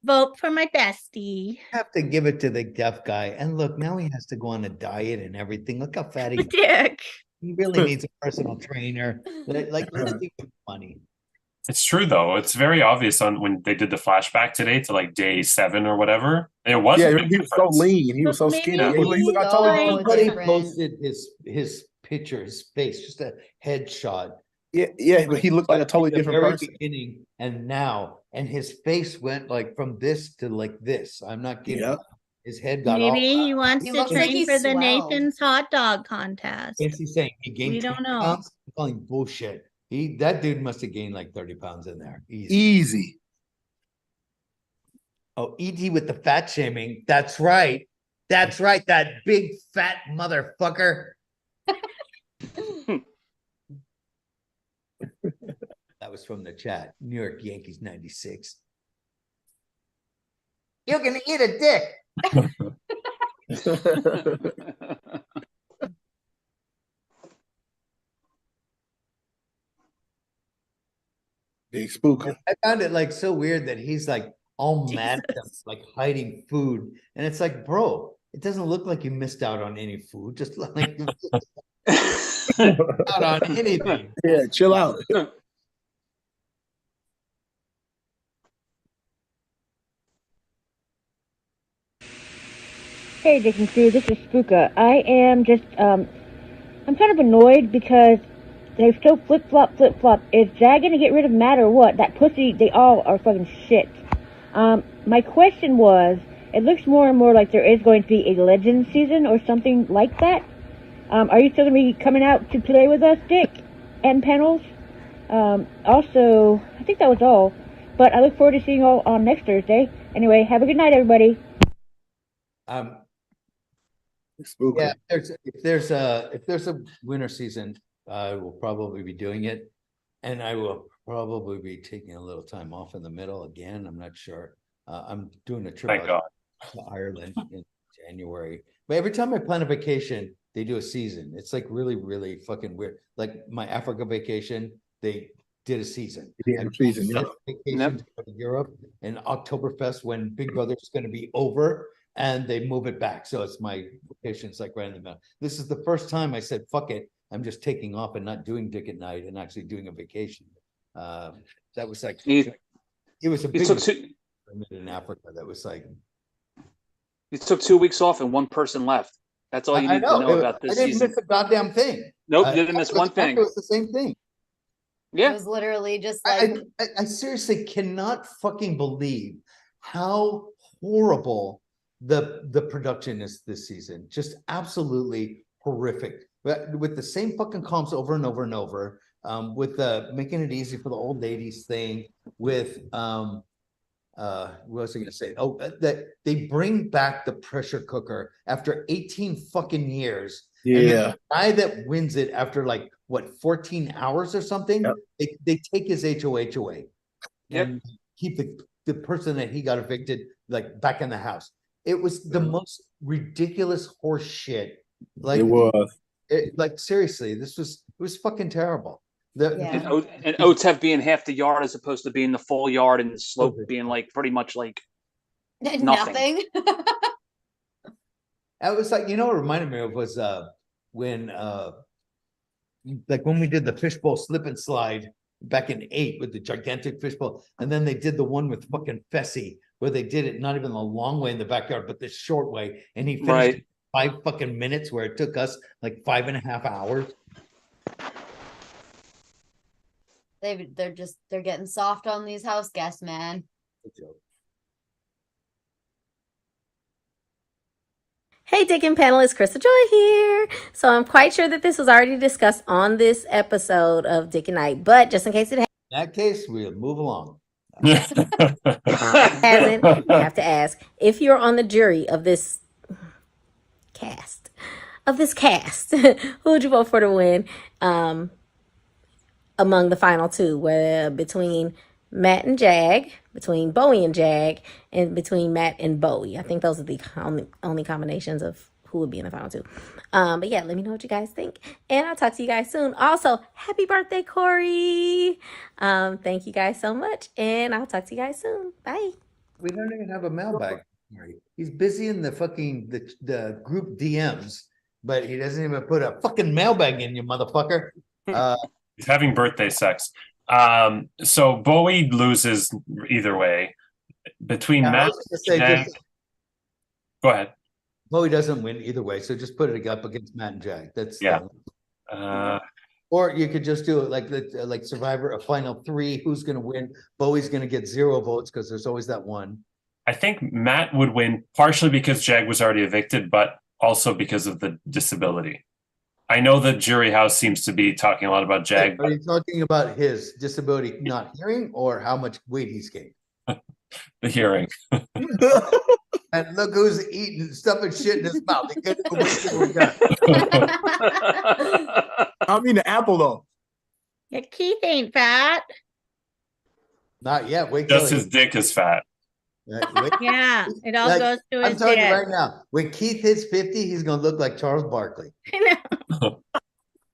Vote for my bestie. Have to give it to the deaf guy. And look, now he has to go on a diet and everything. Look how fat he Dick. He really needs a personal trainer. Like let's give him money. It's true though. It's very obvious on when they did the flashback today to like day 7 or whatever. There was Yeah, a big he was so difference. lean. He was so But maybe skinny. He looked like so totally different. Somebody posted his picture, his face, just a headshot. Yeah, but he looked like a totally at the different very person. beginning and now, and his face went like from this to like this. I'm not kidding. Yeah. His head got all. Maybe he wants He to looks like train he for the swelled. Nathan's hot dog contest. What's he saying? He gained We don't 20 know. pounds? I'm calling bullshit. That dude must have gained like 30 pounds in there. Easy. Easy. Oh, ED with the fat shaming. That's right. That's right. That big fat motherfucker. That was from the chat. New York Yankees 96. You can eat a dick. Big Spooka. I found it like so weird that he's like all mad at them, like hiding food. And it's like, bro, it doesn't look like you missed out on any food. Just like you missed out on anything. Yeah, chill out. Hey, Dick and Sue, this is Spooka. I am just, I'm kind of annoyed because they still flip-flop. Is Jag gonna get rid of Matt or what? That pussy, they all are fucking shit. My question was, it looks more and more like there is going to be a Legends season or something like that. Are you still gonna be coming out to play with us, Dick, and panels? Also, I think that was all. But I look forward to seeing you all on next Thursday. Anyway, have a good night, everybody. Spooka. Yeah, if there's a winter season, I will probably be doing it, and I will probably be taking a little time off in the middle again. I'm not sure. I'm doing a trip Thank God. to Ireland in January, but every time I plan a vacation, they do a season. It's like really, really fucking weird. Like my Africa vacation, they did a season. Yeah, season, yeah. Vacation to go to Europe and Oktoberfest when Big Brother's going to be over, and they move it back. So it's my vacation. It's like right in the middle. This is the first time I said, fuck it. I'm just taking off and not doing Dick at Night and actually doing a vacation. That was like, it was a big in Africa. That was like, you took 2 weeks off and one person left. That's all you need to know about this I didn't season. miss a goddamn thing. Nope, you didn't miss one thing. It was the same thing. Yeah. It was literally just like I seriously cannot fucking believe how horrible the production is this season. Just absolutely horrific. But with the same fucking comps over and over and over, with the making it easy for the old ladies thing, with what was I gonna say? Oh, that they bring back the pressure cooker after 18 fucking years. Yeah. And the guy that wins it after like what 14 hours or something, they take his HOH away and keep the person that he got evicted like back in the house. It was the most ridiculous horse shit. Like it was. Like seriously, it was fucking terrible. And OTEV being half the yard as opposed to being the full yard, and the slope being like pretty much like nothing. I was like, what it reminded me of was when we did the fishbowl slip and slide back in 8 with the gigantic fishbowl, and then they did the one with fucking Fessy where they did it not even the long way in the backyard, but the short way, and he finished 5 fucking minutes where it took us like 5.5 hours. They're getting soft on these house guests, man. Hey, Dick and panelists, Krista Joy here. So I'm quite sure that this was already discussed on this episode of Dick and Night, but just in case it In that case, we'll move along. hasn't, you have to ask, if you're on the jury of this cast, who would you vote for to win among the final two, where between Matt and Jag, between Bowie and Jag, and between Matt and Bowie? I think those are the only combinations of who would be in the final two. But yeah, let me know what you guys think, and I'll talk to you guys soon. Also, happy birthday, Corey. Thank you guys so much, and I'll talk to you guys soon. Bye. We don't even have a mailbag. He's busy in the fucking the group DMs, but he doesn't even put a fucking mailbag in, you motherfucker. He's having birthday sex. So Bowie loses either way. Between Matt and Jag. Go ahead. Bowie doesn't win either way, so just put it up against Matt and Jag. That's or you could just do it like Survivor, a final 3. Who's going to win? Bowie's going to get 0 votes because there's always that one. I think Matt would win partially because Jag was already evicted, but also because of the disability. I know the jury house seems to be talking a lot about Jag. Are you talking about his disability not hearing, or how much weight he's gained? The hearing. And look who's eating stuff and shit in his mouth. He couldn't even wait till we're done. I mean the apple though. Your Keith ain't fat. Not yet. Wait Just his dick is fat. Yeah, it all goes to his I'm telling you dick. right now, when Keith hits 50, he's gonna look like Charles Barkley. Oh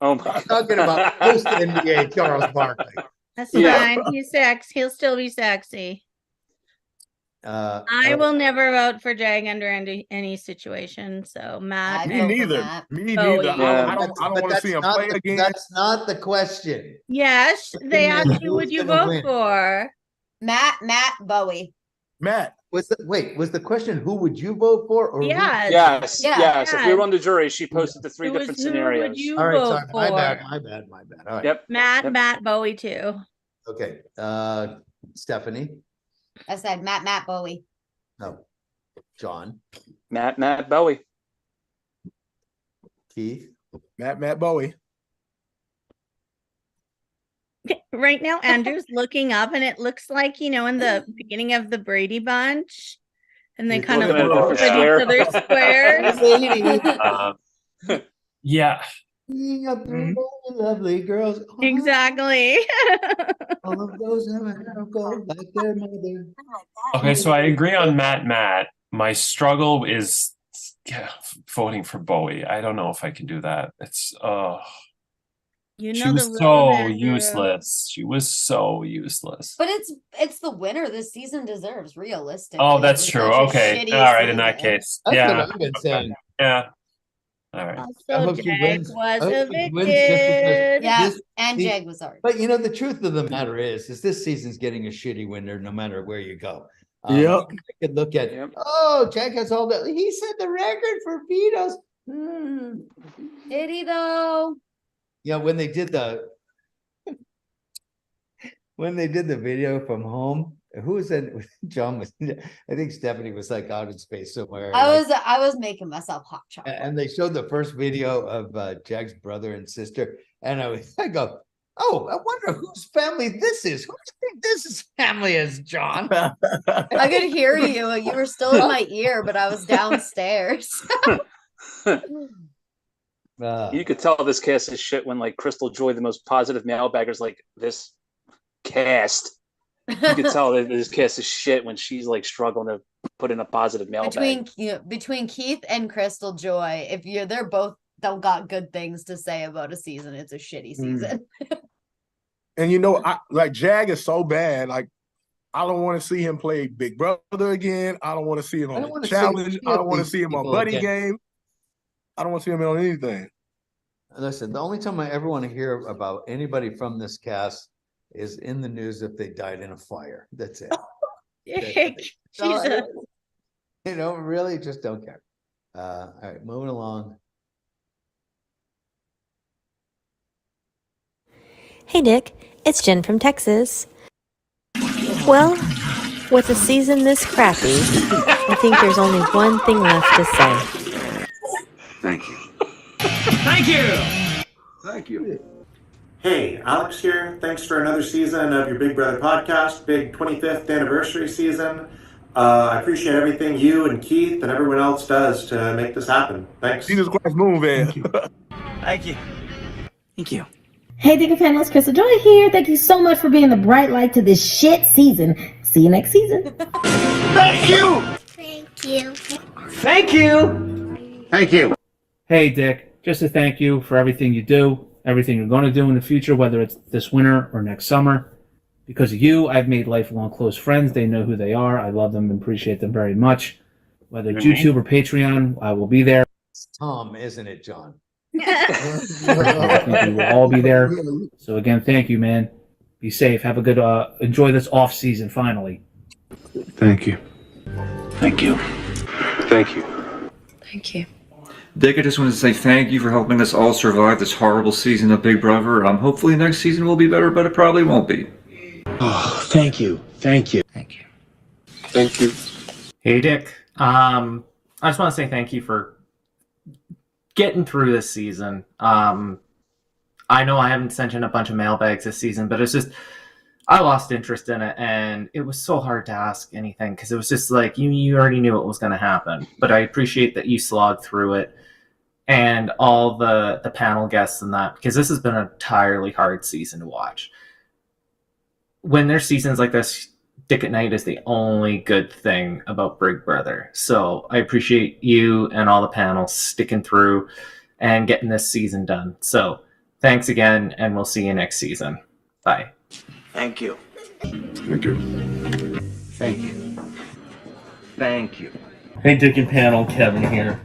my! I'm talking about post NBA Charles Barkley. That's fine. He's he'll still be sexy. I will never vote for Jag under any situation. So Matt, me neither. Me Oh, neither. yeah. I don't want to see him play again. That's not the question. Yes, they asked you, would you vote for? Matt, Bowie. Matt. Was the question who would you vote for? Or Yes. If we were on the jury, she posted the 3 different scenarios. Would you all right, vote sorry, for? my bad. All right. Yep. Matt, Bowie too. Okay. Stephanie. I said Matt, Bowie. No. John. Matt, Bowie. Keith. Matt, Bowie. Right now, Andrew's looking up, and it looks like, in the beginning of the Brady Bunch, and they kind of put each other's squares. Yeah. Lovely girls. Exactly. All of those have go like their mother. Okay, so I agree on Matt. My struggle is voting for Bowie. I don't know if I can do that. It's You she know the was rules, so Andrew. useless. She was so useless. But it's the winner this season deserves, realistically. Oh, that's It was true. such a Okay. shitty All right. In that season. case. That's Yeah. what I've been saying. Yeah. All right. I Also, hope she Jag wins. was I hope she wins just because evicted. Yeah, this- and the- Jag was hard. But you know, the truth of the matter is this season's getting a shitty winner no matter where you go. Yep. I could look at, Yep. oh, Jack has all that. He set the record for vetoes. Did he though? Yeah, when they did the video from home, who was that? John was, I think Stefanie was like out in space somewhere. I was making myself hot chocolate. And they showed the first video of Jack's brother and sister, and I go, oh, I wonder whose family this is. Who do you think this is family is, John? I could hear you. You were still in my ear, but I was downstairs. You could tell this cast is shit when like Crystal Joy, the most positive mailbagger's like this cast. You could tell that this cast is shit when she's like struggling to put in a positive mailbag. Between Keith and Crystal Joy, they're both don't got good things to say about a season. It's a shitty season. And you know, Jag is so bad. Like, I don't want to see him play Big Brother again. I don't want to see him on the challenge. I don't want to see him on Buddy Game. I don't want to see him on anything. Listen, the only time I ever want to hear about anybody from this cast is in the news if they died in a fire. That's it. Jesus. You know, really just don't care. All right, moving along. Hey Dick, it's Jen from Texas. Well, with a season this crappy, I think there's only one thing left to say. Thank you. Thank you. Thank you. Hey, Alex here. Thanks for another season of your Big Brother podcast, big 25th anniversary season. I appreciate everything you and Keith and everyone else does to make this happen. Thanks. Jesus Christ, move in. Thank you. Thank you. Hey, Dick and Panelist, Crystal Joy here. Thank you so much for being the bright light to this shit season. See you next season. Thank you. Thank you. Thank you. Thank you. Hey, Dick, just to thank you for everything you do, everything you're going to do in the future, whether it's this winter or next summer. Because of you, I've made lifelong close friends. They know who they are. I love them and appreciate them very much. Whether it's YouTube or Patreon, I will be there. It's Tom, isn't it, John? I think we will all be there. So again, thank you, man. Be safe. Have a good, enjoy this off season finally. Thank you. Thank you. Thank you. Thank you. Dick, I just wanted to say thank you for helping us all survive this horrible season of Big Brother. Hopefully next season will be better, but it probably won't be. Oh, thank you. Thank you. Thank you. Thank you. Hey, Dick. I just want to say thank you for getting through this season. I know I haven't sent in a bunch of mailbags this season, but it's just I lost interest in it, and it was so hard to ask anything because it was just like you already knew what was going to happen. But I appreciate that you slogged through it, and all the panel guests and that, because this has been an entirely hard season to watch. When there's seasons like this, Dick at Night is the only good thing about Big Brother. So I appreciate you and all the panels sticking through and getting this season done. So thanks again, and we'll see you next season. Bye. Thank you. Thank you. Thank you. Thank you. Hey, Dick and Panel, Kevin here.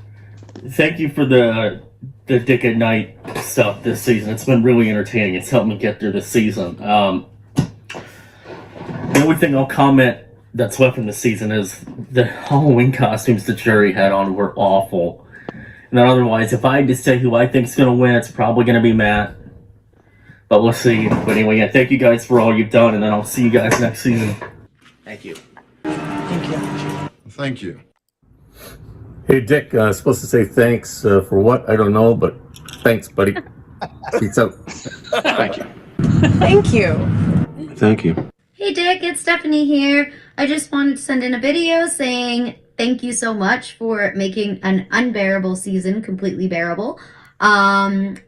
Thank you for the Dick at Night stuff this season. It's been really entertaining. It's helped me get through the season. The only thing I'll comment that's left in the season is the Halloween costumes the jury had on were awful. And then otherwise, if I had to say who I think is going to win, it's probably going to be Matt. But we'll see. But anyway, yeah, thank you guys for all you've done, and then I'll see you guys next season. Thank you. Thank you. Thank you. Hey, Dick, supposed to say thanks for what? I don't know, but thanks, buddy. Peace out. Thank you. Thank you. Thank you. Hey Dick, it's Stefanie here. I just wanted to send in a video saying thank you so much for making an unbearable season completely bearable. And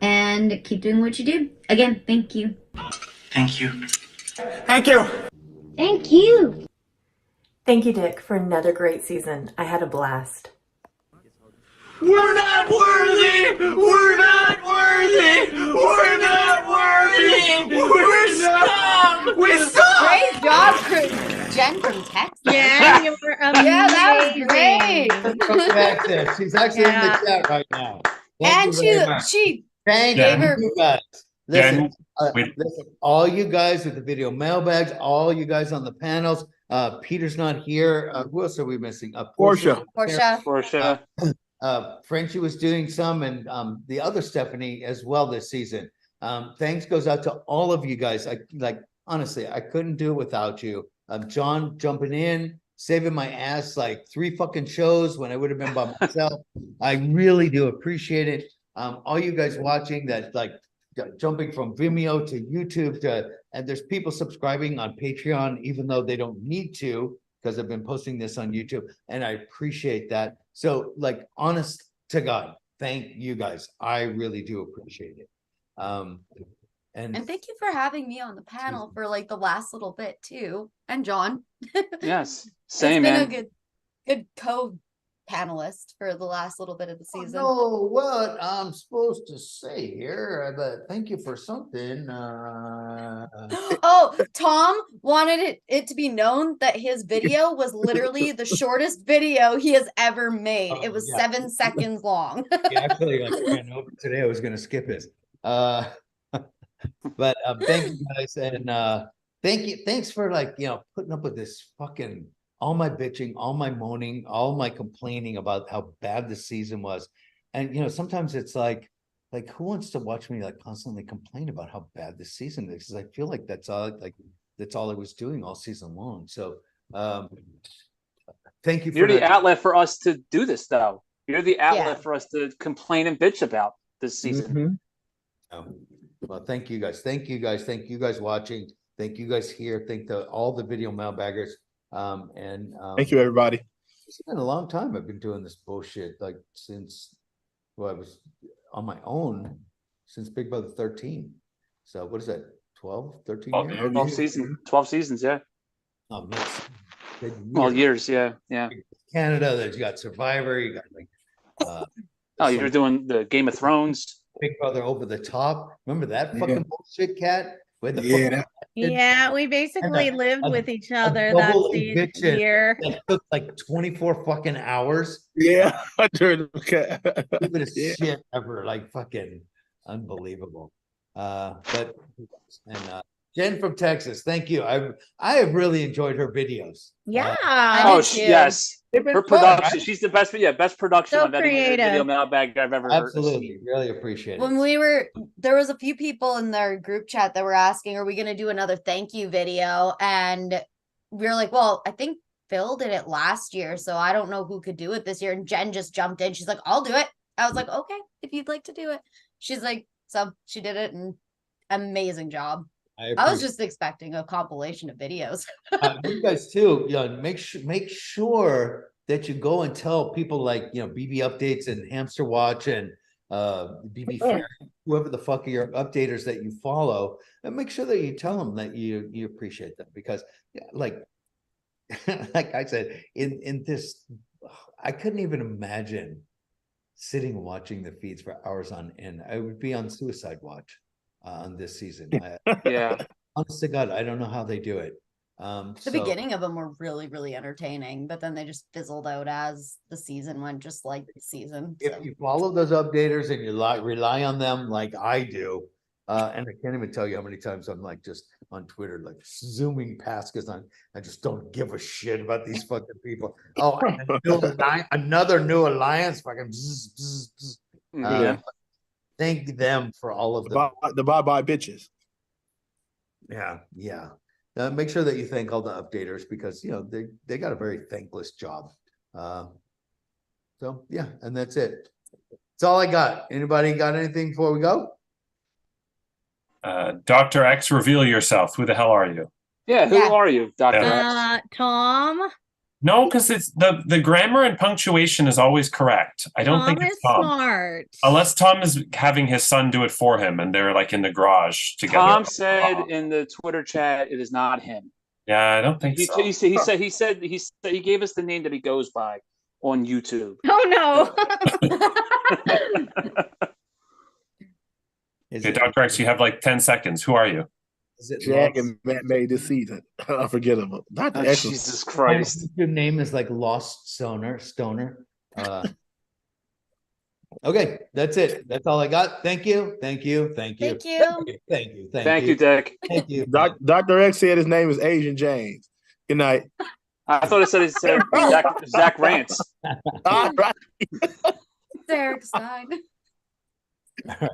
keep doing what you do. Again, thank you. Thank you. Thank you. Thank you. Thank you, Dick, for another great season. I had a blast. We're not worthy! We're not worthy! We're not worthy! We're scum! We suck! Great job, Jen from Texas. Yeah, you were amazing. Yeah, that was great. Access. She's actually in the chat right now. Thank And you very much. she Thank gave her. you guys. Listen, Jen, listen, all you guys with the video mailbags, all you guys on the panels. Peter's not here. Who else are we missing? Portia. Portia. Frenchie was doing some, and the other Stefanie as well this season. Thanks goes out to all of you guys. Honestly, I couldn't do it without you. John jumping in, saving my ass like 3 fucking shows when I would have been by myself. I really do appreciate it. All you guys watching that, like jumping from Vimeo to YouTube and there's people subscribing on Patreon, even though they don't need to, because I've been posting this on YouTube, and I appreciate that. So, like, honest to God, thank you guys. I really do appreciate it. And thank you for having me on the panel for like the last little bit too, and John. Yes, same, it's man. been a good co-panelist for the last little bit of the season. Oh, what I'm supposed to say here, but thank you for something. Oh, Tom wanted it to be known that his video was literally the shortest video he has ever made. It was 7 seconds long. Actually, today I was going to skip it. But thank you guys, and thanks for putting up with this fucking all my bitching, all my moaning, all my complaining about how bad the season was. And sometimes it's like who wants to watch me constantly complain about how bad this season is? Because I feel like that's all I was doing all season long. So thank you for You're the outlet for us to do this, though. You're the outlet for us to complain and bitch about this season. Well, thank you guys. Thank you guys. Thank you guys watching. Thank you guys here. Thank all the video mailbaggers. Thank you, everybody. It's been a long time. I've been doing this bullshit since I was on my own since Big Brother 13. So what is that? 12, 13 years? 12 seasons, yeah. Oh, years, yeah. Canada, there's got Survivor, you got you're doing the Game of Thrones. Big Brother Over the Top. Remember that fucking bullshit, Cat? Yeah, we basically lived with each other that year. That took like 24 fucking hours. Yeah, Stupidest shit ever. Fucking unbelievable. Jen from Texas, thank you. I have really enjoyed her videos. Yeah. Yes. Her production, right? She's the best. Yeah, best production So on any video mailbag I've ever Absolutely, heard. really appreciate it. When there was a few people in their group chat that were asking, are we going to do another thank you video? And we were like, well, I think Phil did it last year, so I don't know who could do it this year. And Jen just jumped in. She's like, I'll do it. I was like, okay, if you'd like to do it. She's like, so she did it, and amazing job. I was just expecting a compilation of videos. You guys too, make sure that you go and tell people BB Updates and Hamster Watch and BB Fair, whoever the fuck are your updaters that you follow, and make sure that you tell them that you appreciate them, because like I said, in this, I couldn't even imagine sitting watching the feeds for hours on end. I would be on suicide watch on this season. Honest to God, I don't know how they do it. The beginning of them were really, really entertaining, but then they just fizzled out as the season went, just like the season. If you follow those updaters and you rely on them like I do, and I can't even tell you how many times I'm just on Twitter, zooming past because I just don't give a shit about these fucking people. Oh, another new alliance, fucking. Thank them for all of the bye bitches. Yeah. Make sure that you thank all the updaters, because they got a very thankless job. So yeah, and that's it. That's all I got. Anybody got anything before we go? Dr. X, reveal yourself. Who the hell are you? Yeah, who are you, Dr. X? Tom. No, because it's the grammar and punctuation is always correct. I don't think it's Tom. Smart. Unless Tom is having his son do it for him and they're in the garage together. Tom said in the Twitter chat it is not him. Yeah, I don't think so. He said he gave us the name that he goes by. on YouTube. Oh no. Okay, Dr. X, you have like 10 seconds. Who are you? Is it Jag Lost? and Matt made this season. Unforgettable. Dr. Oh, X. Jesus Christ. Your name is like Lost Stoner. Okay, that's it. That's all I got. Thank you. Thank you. Thank you, Dick. Thank you. Dr. X said his name is Asian James. Good night. I thought it said Zach Rance. All right. Derek Stein. All right.